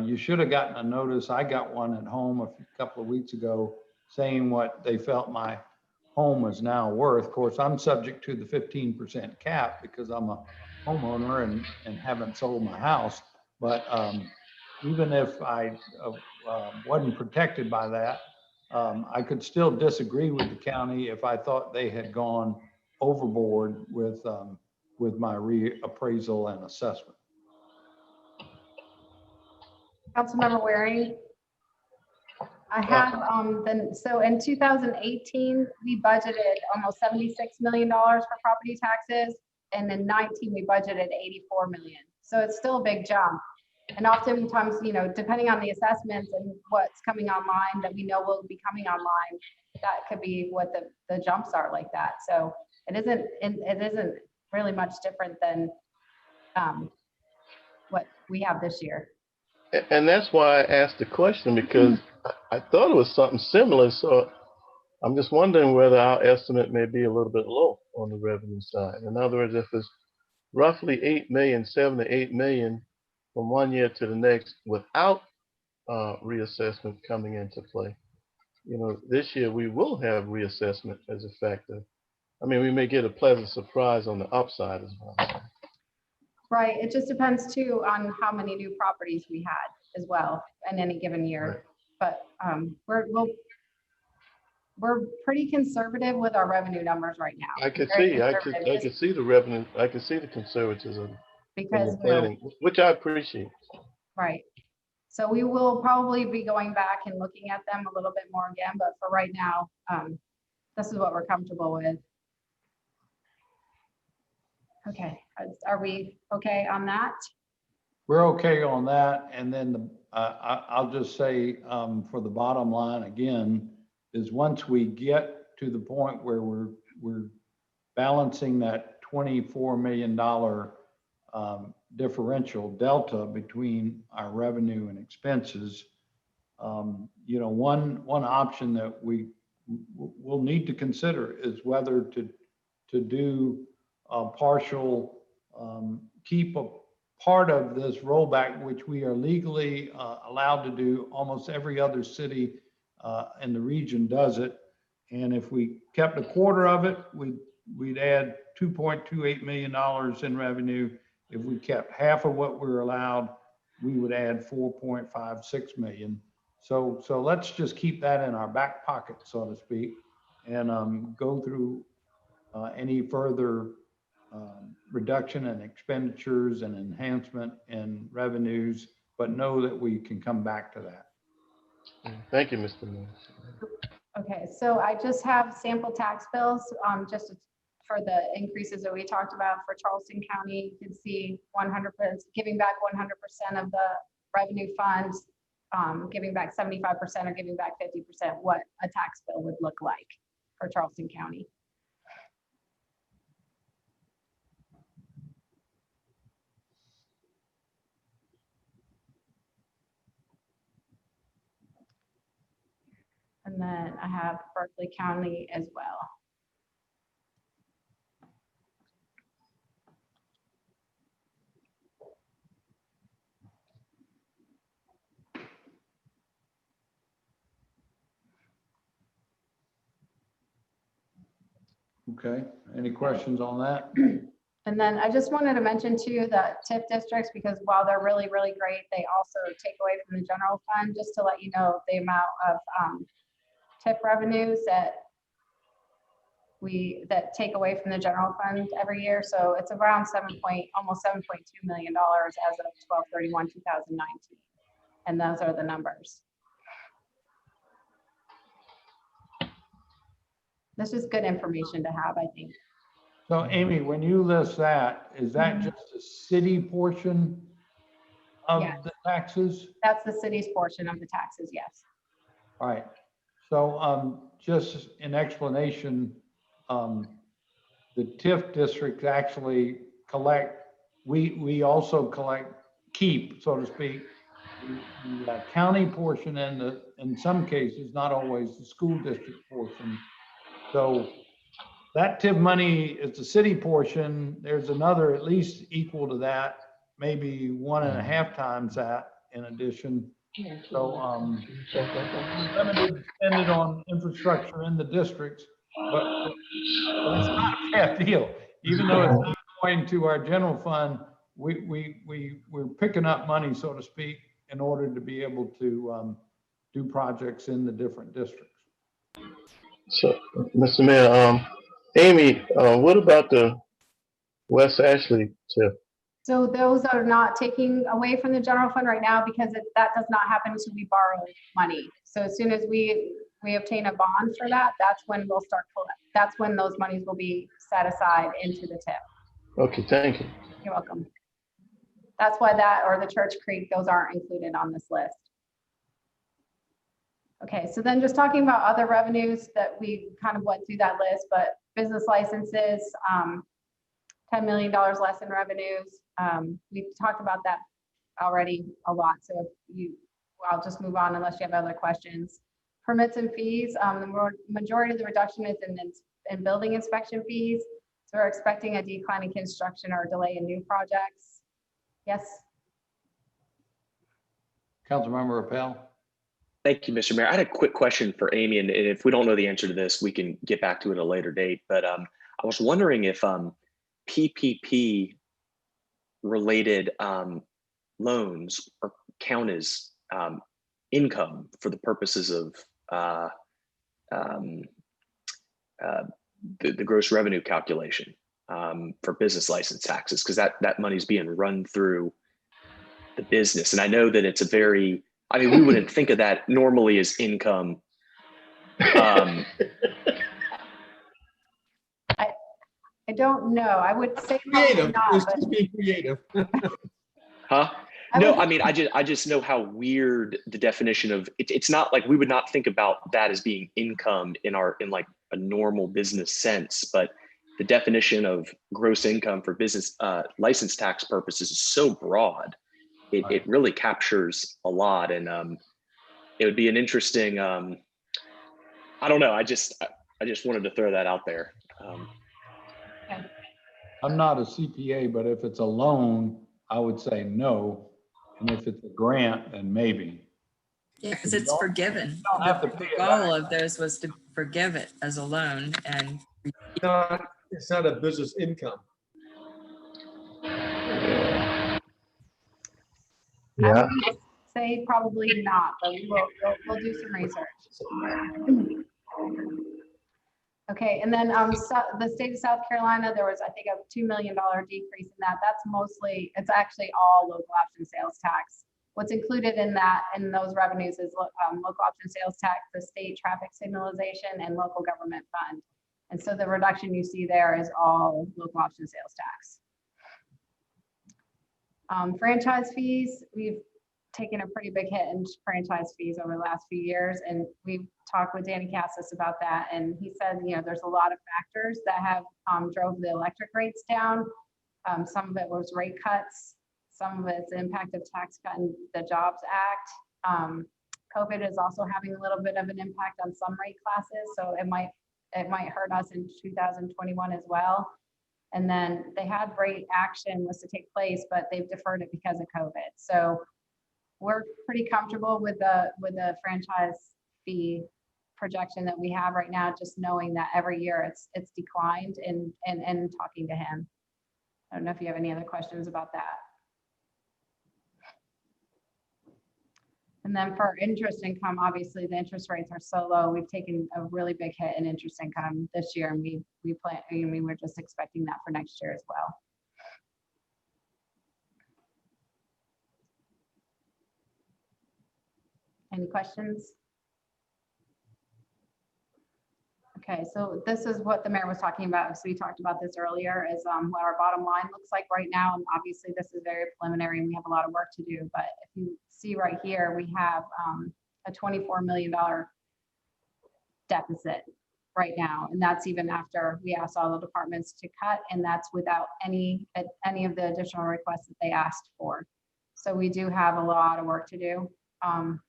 You should have gotten a notice. I got one at home a couple of weeks ago saying what they felt my home is now worth. Of course, I'm subject to the 15% cap because I'm a homeowner and haven't sold my house. But even if I wasn't protected by that, I could still disagree with the county if I thought they had gone overboard with my reappraisal and assessment. Councilmember Waring. I have, so in 2018, we budgeted almost $76 million for property taxes. And in 19, we budgeted 84 million. So it's still a big jump. And oftentimes, you know, depending on the assessments and what's coming online that we know will be coming online, that could be what the jumps are like that. So it isn't really much different than what we have this year. And that's why I asked the question, because I thought it was something similar. So I'm just wondering whether our estimate may be a little bit low on the revenue side. In other words, if it's roughly 8 million, 7 to 8 million from one year to the next without reassessment coming into play, you know, this year we will have reassessment as a factor. I mean, we may get a pleasant surprise on the upside as well. Right. It just depends too on how many new properties we had as well in any given year. Right. But we're pretty conservative with our revenue numbers right now. I could see the revenue. I could see the conservatism because planning, which I appreciate. Right. So we will probably be going back and looking at them a little bit more again. But for right now, this is what we're comfortable with. Okay, are we okay on that? We're okay on that. And then I'll just say for the bottom line again, is once we get to the point where we're balancing that $24 million differential delta between our revenue and expenses, you know, one option that we will need to consider is whether to do a partial, keep a part of this rollback, which we are legally allowed to do. Almost every other city in the region does it. And if we kept a quarter of it, we'd add $2.28 million in revenue. If we kept half of what we're allowed, we would add 4.56 million. So let's just keep that in our back pocket, so to speak, and go through any further reduction in expenditures and enhancement in revenues, but know that we can come back to that. Thank you, Mr. Moore. Okay, so I just have sample tax bills just for the increases that we talked about for Charleston County. You can see 100%, giving back 100% of the revenue funds, giving back 75% or giving back 50%, what a tax bill would look like for Charleston County. And then I have Berkeley County as well. Okay, any questions on that? And then I just wanted to mention too, the TIF districts, because while they're really, really great, they also take away from the general fund, just to let you know the amount of TIF revenues that that take away from the general fund every year. So it's around almost $7.2 million as of 12/31/2019. And those are the numbers. This is good information to have, I think. So Amy, when you list that, is that just the city portion of Yes. the taxes? That's the city's portion of the taxes, yes. All right. So just in explanation, the TIF districts actually collect, we also keep, so to speak, the county portion and in some cases, not always the school district portion. So that TIF money is the city portion. There's another at least equal to that, maybe 1.5 times that in addition. So limited depended on infrastructure in the districts, but it's not a bad deal. Even though it's not going to our general fund, we're picking up money, so to speak, in order to be able to do projects in the different districts. So, Mr. Mayor, Amy, what about the West Ashley TIF? So those are not taking away from the general fund right now because that does not happen until we borrow money. So as soon as we obtain a bond for that, that's when we'll start, that's when those monies will be set aside into the TIF. Okay, thank you. You're welcome. That's why that, or the Church Creek, those aren't included on this list. Okay, so then just talking about other revenues that we kind of went through that list, but business licenses, $10 million less in revenues. We've talked about that already a lot, so I'll just move on unless you have other questions. Permits and fees, the majority of the reduction is in building inspection fees. So we're expecting a decline in construction or a delay in new projects. Yes. Councilmember Appel. Thank you, Mr. Mayor. I had a quick question for Amy, and if we don't know the answer to this, we can get back to it at a later date. But I was wondering if PPP related loans are count as income for the purposes of the gross revenue calculation for business license taxes, because that money is being run through the business. And I know that it's we wouldn't think of that normally as income. I don't know. I would say Creative, not, it's but just being creative. Huh? No, I just know how weird the definition of it's not like we would not think about that as being income in like a normal business sense, but the definition of gross income for business license tax purposes is so broad. It really captures a lot, and it would be an interesting. I don't know. I just wanted to throw that out there. I'm not a CPA, but if it's a loan, I would say no. And if it's a grant, then maybe. Yeah, because it's forgiven. don't have to The pay it goal back. of those was to forgive it as a loan, and It's not a business income. I would say probably not, but we'll do some research. Okay, and then the state of South Carolina, there was, I think, a $2 million decrease in that. That's mostly, it's actually all local option sales tax. What's included in those revenues is local option sales tax, the state traffic signalization, and local government fund. And so the reduction you see there is all local option sales tax. Franchise fees, we've taken a pretty big hit in franchise fees over the last few years, and we've talked with Danny Cassis about that, and he said, there's a lot of factors that have drove the electric rates down. Some of it was rate cuts, some of it's the impact of tax cut and the Jobs Act. COVID is also having a little bit of an impact on some rate classes, so it might hurt us in 2021 as well. And then they had rate action was to take place, but they've deferred it because of COVID. So we're pretty comfortable with the franchise fee projection that we have right now, just knowing that every year it's declined and talking to him. I don't know if you have any other questions about that. And then for interest income, obviously the interest rates are so low. We've taken a really big hit in interest income this year, and we plan. I mean, we're just expecting that for next year as well. Any questions? Okay, so this is what the mayor was talking about. So we talked about this earlier, is what our bottom line looks like right now. And obviously this is very preliminary and we have a lot of work to do. But if you see right here, we have a $24 million deficit right now. And that's even after we asked all the departments to cut, and that's without any of the additional requests that they asked for. So we do have a lot of work to do, because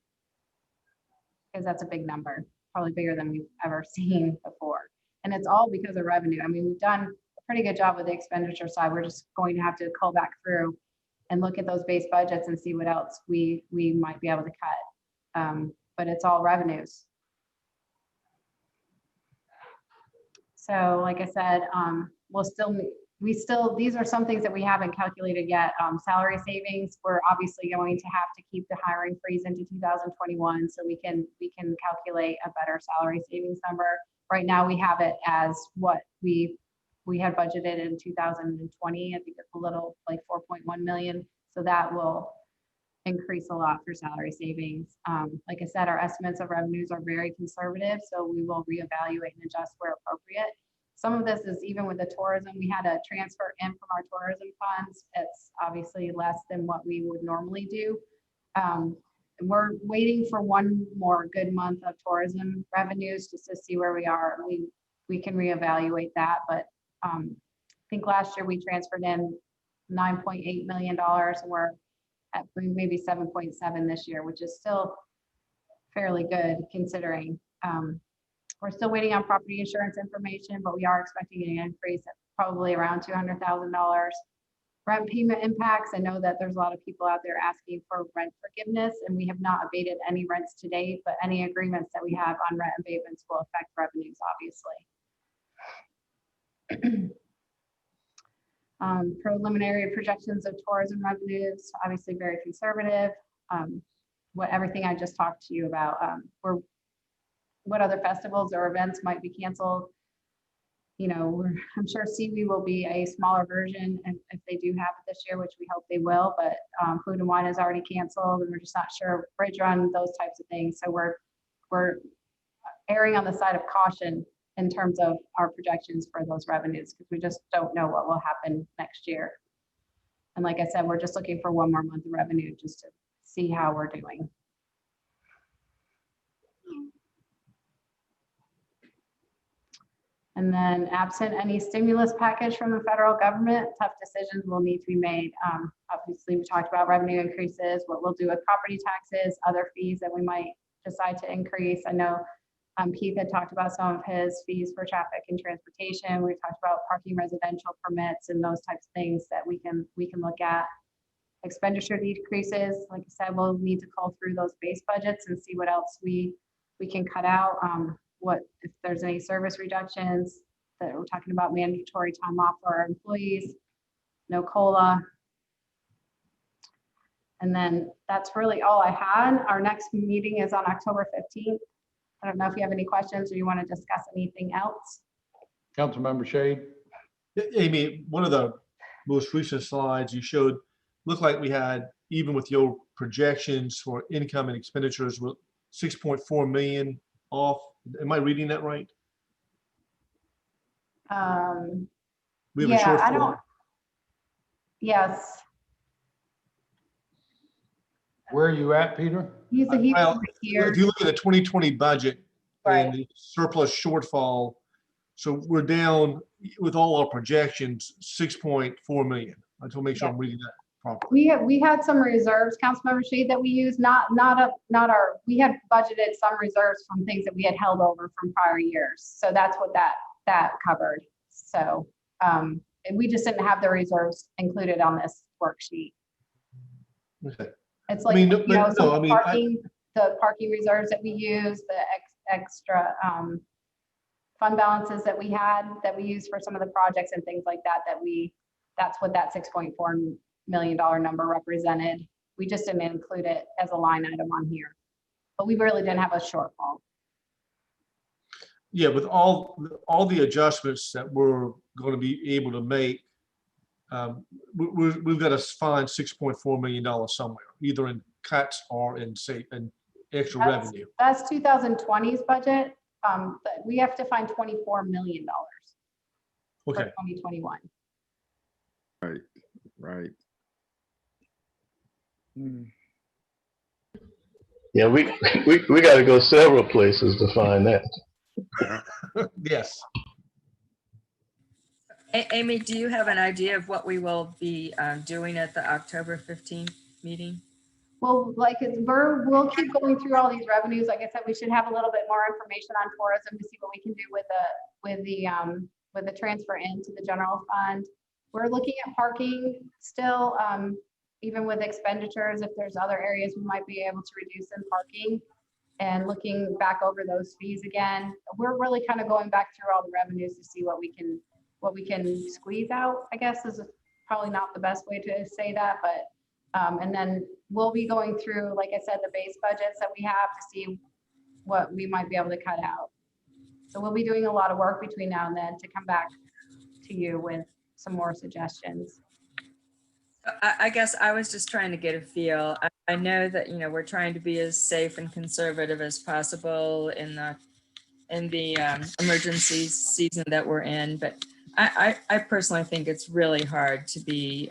that's a big number, probably bigger than we've ever seen before. And it's all because of revenue. I mean, we've done a pretty good job with the expenditure side. We're just going to have to cull back through and look at those base budgets and see what else we might be able to cut. But it's all revenues. So like I said, these are some things that we haven't calculated yet. Salary savings, we're obviously going to have to keep the hiring freeze into 2021 so we can calculate a better salary savings number. Right now we have it as what we had budgeted in 2020. I think it's a little like 4.1 million. So that will increase a lot for salary savings. Like I said, our estimates of revenues are very conservative, so we will reevaluate and adjust where appropriate. Some of this is even with the tourism. We had a transfer in from our tourism funds. It's obviously less than what we would normally do. We're waiting for one more good month of tourism revenues just to see where we are. We can reevaluate that, but I think last year we transferred in $9.8 million, and we're at maybe 7.7 this year, which is still fairly good considering. We're still waiting on property insurance information, but we are expecting an increase at probably around $200,000. Rent payment impacts. I know that there's a lot of people out there asking for rent forgiveness, and we have not abated any rents to date, but any agreements that we have on rent abatements will affect revenues, obviously. Preliminary projections of tourism revenues, obviously very conservative. Everything I just talked to you about, what other festivals or events might be canceled. You know, I'm sure Seaweed will be a smaller version if they do have it this year, which we hope they will, but Food and Wine is already canceled, and we're just not sure. Bridge Run, those types of things. So we're erring on the side of caution in terms of our projections for those revenues, because we just don't know what will happen next year. And like I said, we're just looking for one more month of revenue just to see how we're doing. And then absent any stimulus package from the federal government, tough decisions will need to be made. Obviously, we talked about revenue increases, what we'll do with property taxes, other fees that we might decide to increase. I know Keith had talked about some of his fees for traffic and transportation. We talked about parking residential permits and those types of things that we can look at. Expenditure decreases, like I said, we'll need to call through those base budgets and see what else we can cut out. What if there's any service reductions, that we're talking about mandatory time off for our employees, no COLA. And then that's really all I had. Our next meeting is on October 15th. I don't know if you have any questions or you want to discuss anything else. Councilmember Shade. Amy, one of the most recent slides you showed looked like we had, even with your projections for income and expenditures, with 6.4 million off. Am I reading that right? We have a Yeah, I shortfall. don't. Yes. Where are you at, Peter? He's Well, here. if you look at the 2020 budget Right. and the surplus shortfall, so we're down with all our projections 6.4 million. I just want to make sure I'm reading that properly. We had some reserves, Councilmember Shade, that we used, we had budgeted some reserves from things that we had held over from prior years. So that's what that covered. So and we just didn't have the reserves included on this worksheet. Okay. It's like, the parking reserves that we use, the extra fund balances that we used for some of the projects and things like that, that's what that $6.4 million number represented. We just didn't include it as a line item on here. But we really didn't have a shortfall. Yeah, with all the adjustments that we're going to be able to make, we've got to find $6.4 million somewhere, either in cuts or in extra revenue. That's 2020's budget. But we have to find $24 million for Okay. 2021. Right, right. Yeah, we got to go several places to find that. Yes. Amy, do you have an idea of what we will be doing at the October 15th meeting? Well, like we'll keep going through all these revenues. Like I said, we should have a little bit more information on tourism to see what we can do with the transfer into the general fund. We're looking at parking still, even with expenditures, if there's other areas we might be able to reduce in parking, and looking back over those fees again. We're really kind of going back through all the revenues to see what we can squeeze out, I guess is probably not the best way to say that, but and then we'll be going through, like I said, the base budgets that we have to see what we might be able to cut out. So we'll be doing a lot of work between now and then to come back to you with some more suggestions. I guess I was just trying to get a feel. I know that, you know, we're trying to be as safe and conservative as possible in the emergency season that we're in, but I personally think it's really hard to be,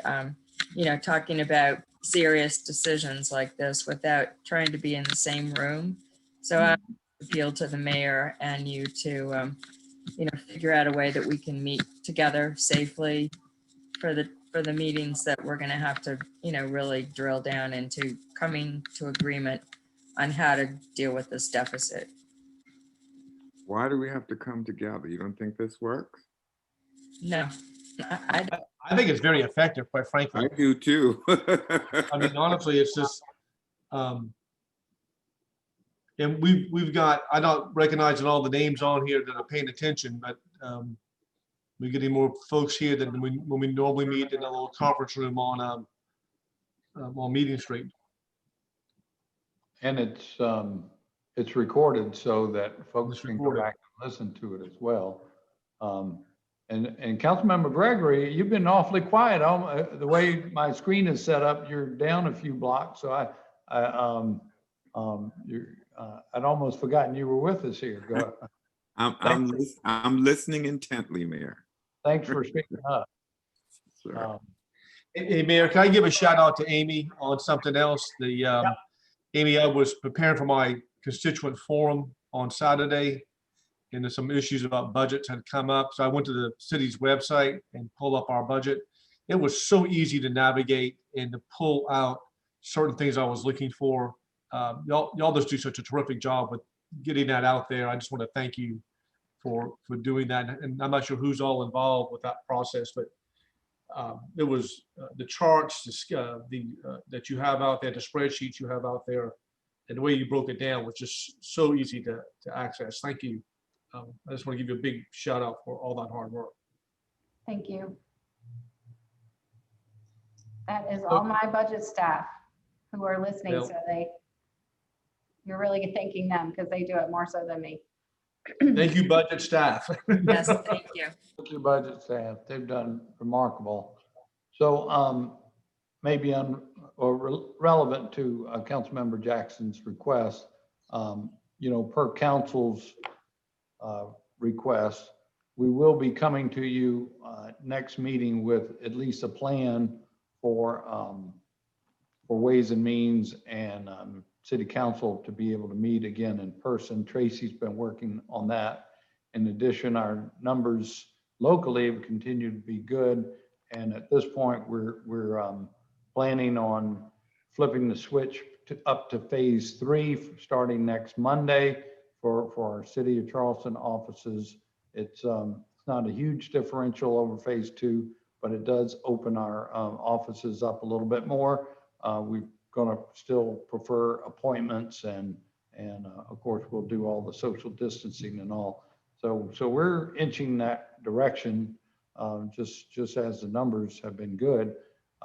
you know, talking about serious decisions like this without trying to be in the same room. So I appeal to the mayor and you to, you know, figure out a way that we can meet together safely for the meetings that we're going to have to, you know, really drill down into coming to agreement on how to deal with this deficit. Why do we have to come together? You don't think this works? No, I I think it's very effective, quite frankly. I do too. I mean, honestly, it's just, and we've got, I'm not recognizing all the names on here that are paying attention, but we're getting more folks here than when we normally meet in a little conference room on Meeting Street. And it's recorded so that folks It's can go recorded. back and listen to it as well. And Councilmember Gregory, you've been awfully quiet. The way my screen is set up, you're down a few blocks. So I'd almost forgotten you were with us here. I'm listening intently, Mayor. Thanks for speaking up. Sure. Hey, Mayor, can I give a shout out to Amy on something else? Amy, I was preparing for my constituent forum on Saturday, and there's some issues about budgets had come up. So I went to the city's website and pulled up our budget. It was so easy to navigate and to pull out certain things I was looking for. Y'all just do such a terrific job with getting that out there. I just want to thank you for doing that. And I'm not sure who's all involved with that process, but it was the charts, that you have out there, the spreadsheets you have out there, and the way you broke it down was just so easy to access. Thank you. I just want to give you a big shout out for all that hard work. Thank you. That is all my budget staff who are listening. Yeah. So you're really thanking them because they do it more so than me. Thank you, budget staff. yes, thank you. Your budget staff, they've done remarkable. So maybe relevant to Councilmember Jackson's request, you know, per council's request, we will be coming to you next meeting with at least a plan for Ways and Means and City Council to be able to meet again in person. Tracy's been working on that. In addition, our numbers locally have continued to be good. And at this point, we're planning on flipping the switch up to phase 3 starting next Monday for our City of Charleston offices. It's not a huge differential over phase 2, but it does open our offices up a little bit more. We're going to still prefer appointments and of course we'll do all the social distancing and all. So we're inching that direction, just as the numbers have been good.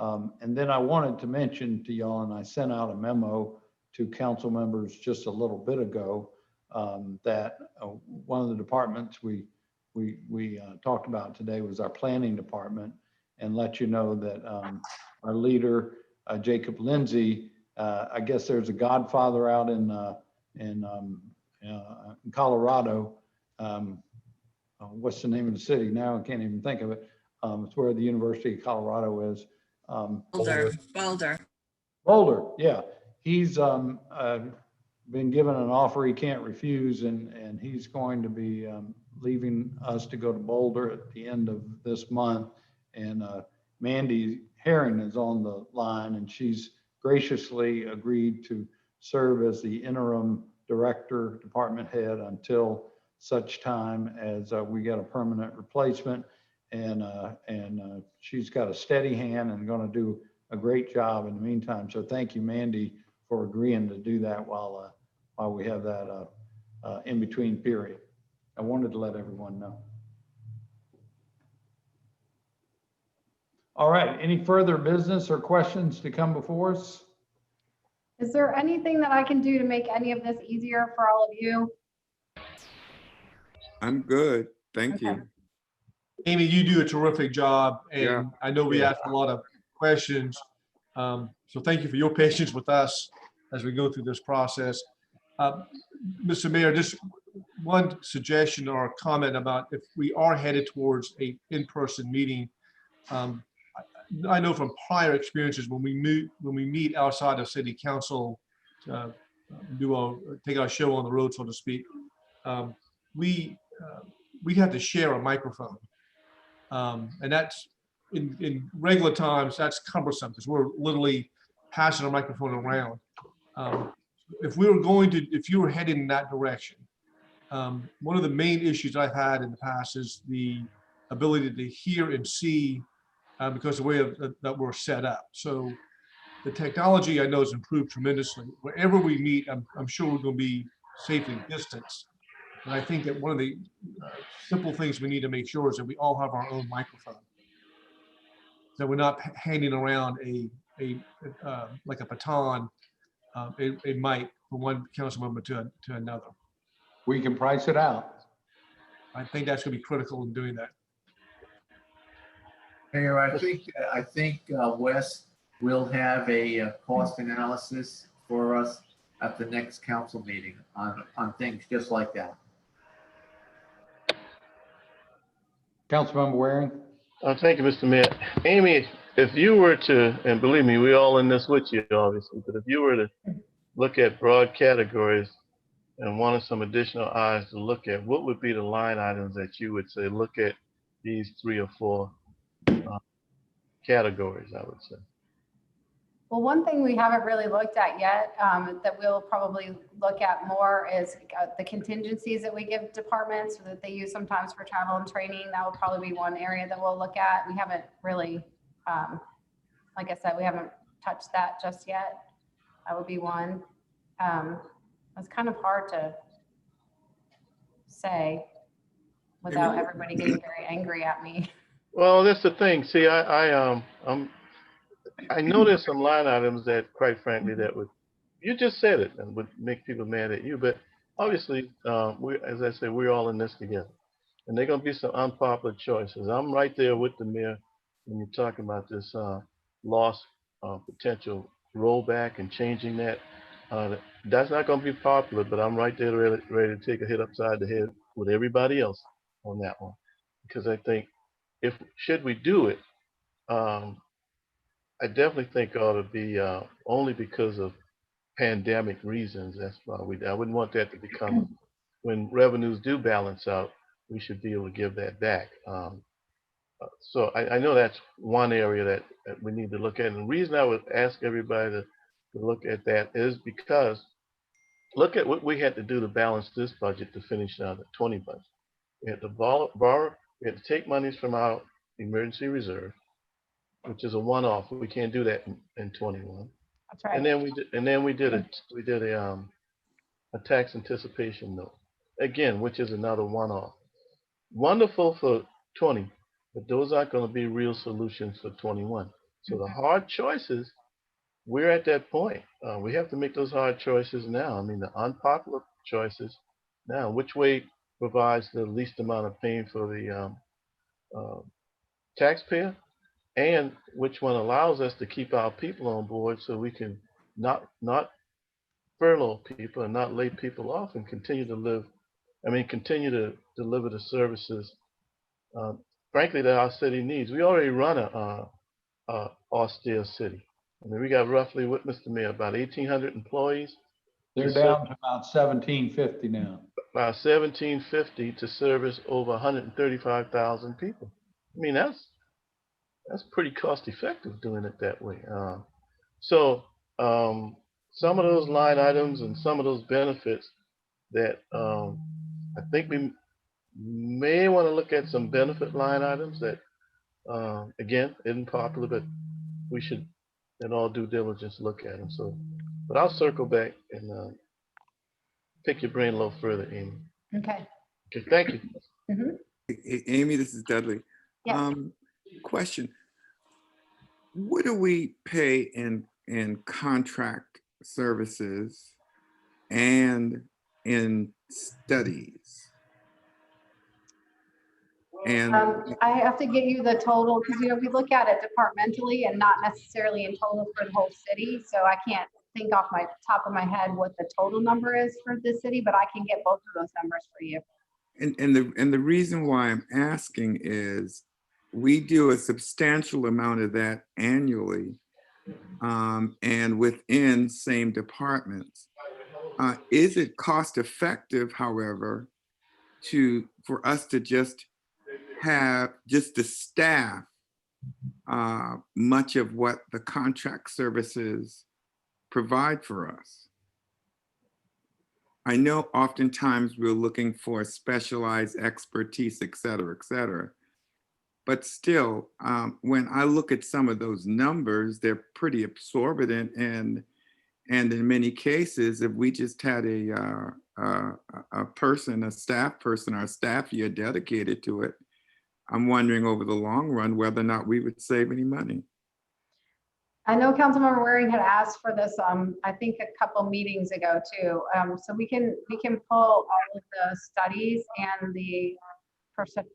And then I wanted to mention to y'all, and I sent out a memo to council members just a little bit ago, that one of the departments we talked about today was our planning department, and let you know that our leader, Jacob Lindsay, I guess there's a Godfather out in Colorado. What's the name of the city now? I can't even think of it. It's where the University of Colorado is. Boulder, yeah. He's been given an offer he can't refuse, and he's going to be leaving us to go to Boulder at the end of this month. And Mandy Herring is on the line, and she's graciously agreed to serve as the interim director, department head, until such time as we get a permanent replacement. And she's got a steady hand and going to do a great job in the meantime. So thank you, Mandy, for agreeing to do that while we have that in between period. I wanted to let everyone know. All right, any further business or questions to come before us? Is there anything that I can do to make any of this easier for all of you? I'm good. Thank Okay. you. Amy, you do a terrific job, and Yeah. I know we asked a lot of questions. So thank you for your patience with us as we go through this process. Mr. Mayor, just one suggestion or comment about if we are headed towards a in-person meeting. I know from prior experiences when we meet outside of city council, take our show on the road, so to speak, we have to share a microphone. And that's in regular times, that's cumbersome because we're literally passing a microphone around. If you were heading in that direction, one of the main issues I've had in the past is the ability to hear and see because of the way that we're set up. So the technology I know has improved tremendously. Wherever we meet, I'm sure we're going to be safely distanced. And I think that one of the simple things we need to make sure is that we all have our own microphone. That we're not handing around like a baton, a mic from one council member to another. We can price it out. I think that's going to be critical in doing that. Mayor, I think Wes will have a cost analysis for us at the next council meeting on things just like that. Councilmember Waring? Thank you, Mr. Mayor. Amy, if you were to, and believe me, we're all in this with you, obviously, but if you were to look at broad categories and wanted some additional eyes to look at, what would be the line items that you would say, look at these 3 or 4 categories, I would say? Well, one thing we haven't really looked at yet that we'll probably look at more is the contingencies that we give departments that they use sometimes for travel and training. That will probably be one area that we'll look at. We haven't really, like I said, we haven't touched that just yet. That would be one. It's kind of hard to say without everybody getting very angry at me. Well, that's the thing. See, I know there's some line items that, quite frankly, that would, you just said it, and would make people mad at you. But obviously, as I said, we're all in this together. And there are going to be some unpopular choices. I'm right there with the mayor when you're talking about this loss potential rollback and changing that. That's not going to be popular, but I'm right there ready to take a hit upside the head with everybody else on that one. Because I think should we do it, I definitely think it ought to be only because of pandemic reasons. That's why I wouldn't want that to become, when revenues do balance out, we should be able to give that back. So I know that's one area that we need to look at. And the reason I would ask everybody to look at that is because look at what we had to do to balance this budget to finish out the 20 budget. We had to borrow, we had to take monies from our emergency reserve, which is a one-off. We can't do that in 21. That's right. And then we did a tax anticipation note, again, which is another one-off. Wonderful for 20, but those aren't going to be real solutions for 21. So the hard choices, we're at that point. We have to make those hard choices now. I mean, the unpopular choices now. Which way provides the least amount of pain for the taxpayer, and which one allows us to keep our people on board so we can not furlough people and not lay people off and continue to live. I mean, continue to deliver the services, frankly, that our city needs. We already run a austere city. I mean, we got roughly, what, Mr. Mayor, about 1,800 employees. They're down to about 1,750 now. About 1,750 to service over 135,000 people. I mean, that's pretty cost effective doing it that way. So some of those line items and some of those benefits that I think we may want to look at some benefit line items that, again, isn't popular, but we should, in all due diligence, look at them. So, but I'll circle back and pick your brain a little further, Amy. Okay. Okay, thank you. Amy, this is Dudley. Yes. Question. What do we pay in contract services and in studies? And I have to get you the total because, we look at it departmentally and not necessarily in total for the whole city. So I can't think off my top of my head what the total number is for the city, but I can get both of those numbers for you. and the reason why I'm asking is we do a substantial amount of that annually, and within same departments. Is it cost effective, however, for us to just have just the staff much of what the contract services provide for us? I know oftentimes we're looking for specialized expertise, et cetera, but still, when I look at some of those numbers, they're pretty absorbent, and in many cases, if we just had a staff person, our staff year dedicated to it, I'm wondering over the long run whether or not we would save any money. I know Councilmember Waring had asked for this, I think a couple meetings ago too. So we can pull all of the studies and the professional.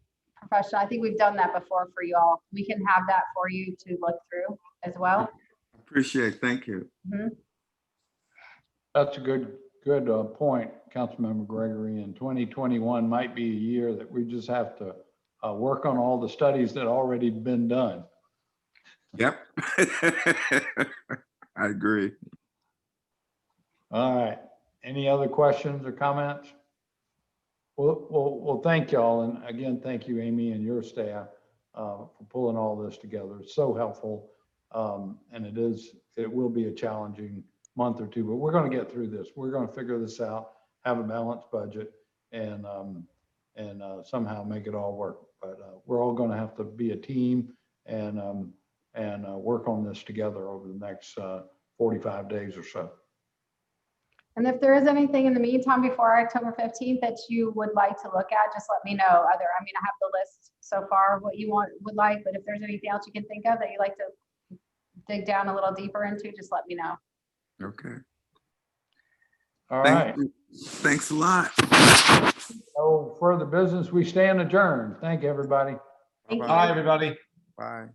I think we've done that before for you all. We can have that for you to look through as well. Appreciate it. Thank you. Mm-hmm. That's a good point, Councilmember Gregory. And 2021 might be a year that we just have to work on all the studies that already been done. Yep. I agree. All right. Any other questions or comments? Well, thank y'all. And again, thank you, Amy, and your staff for pulling all this together. It's so helpful. And it will be a challenging month or two, but we're going to get through this. We're going to figure this out, have a balanced budget, and somehow make it all work. But we're all going to have to be a team and work on this together over the next 45 days or so. And if there is anything in the meantime before October 15th that you would like to look at, just let me know. I have the list so far of what you would like, but if there's anything else you can think of that you'd like to dig down a little deeper into, just let me know. Okay. All right. Thanks a lot. No further business. We stand adjourned. Thank you, everybody. Thank you. Bye, everybody. Bye.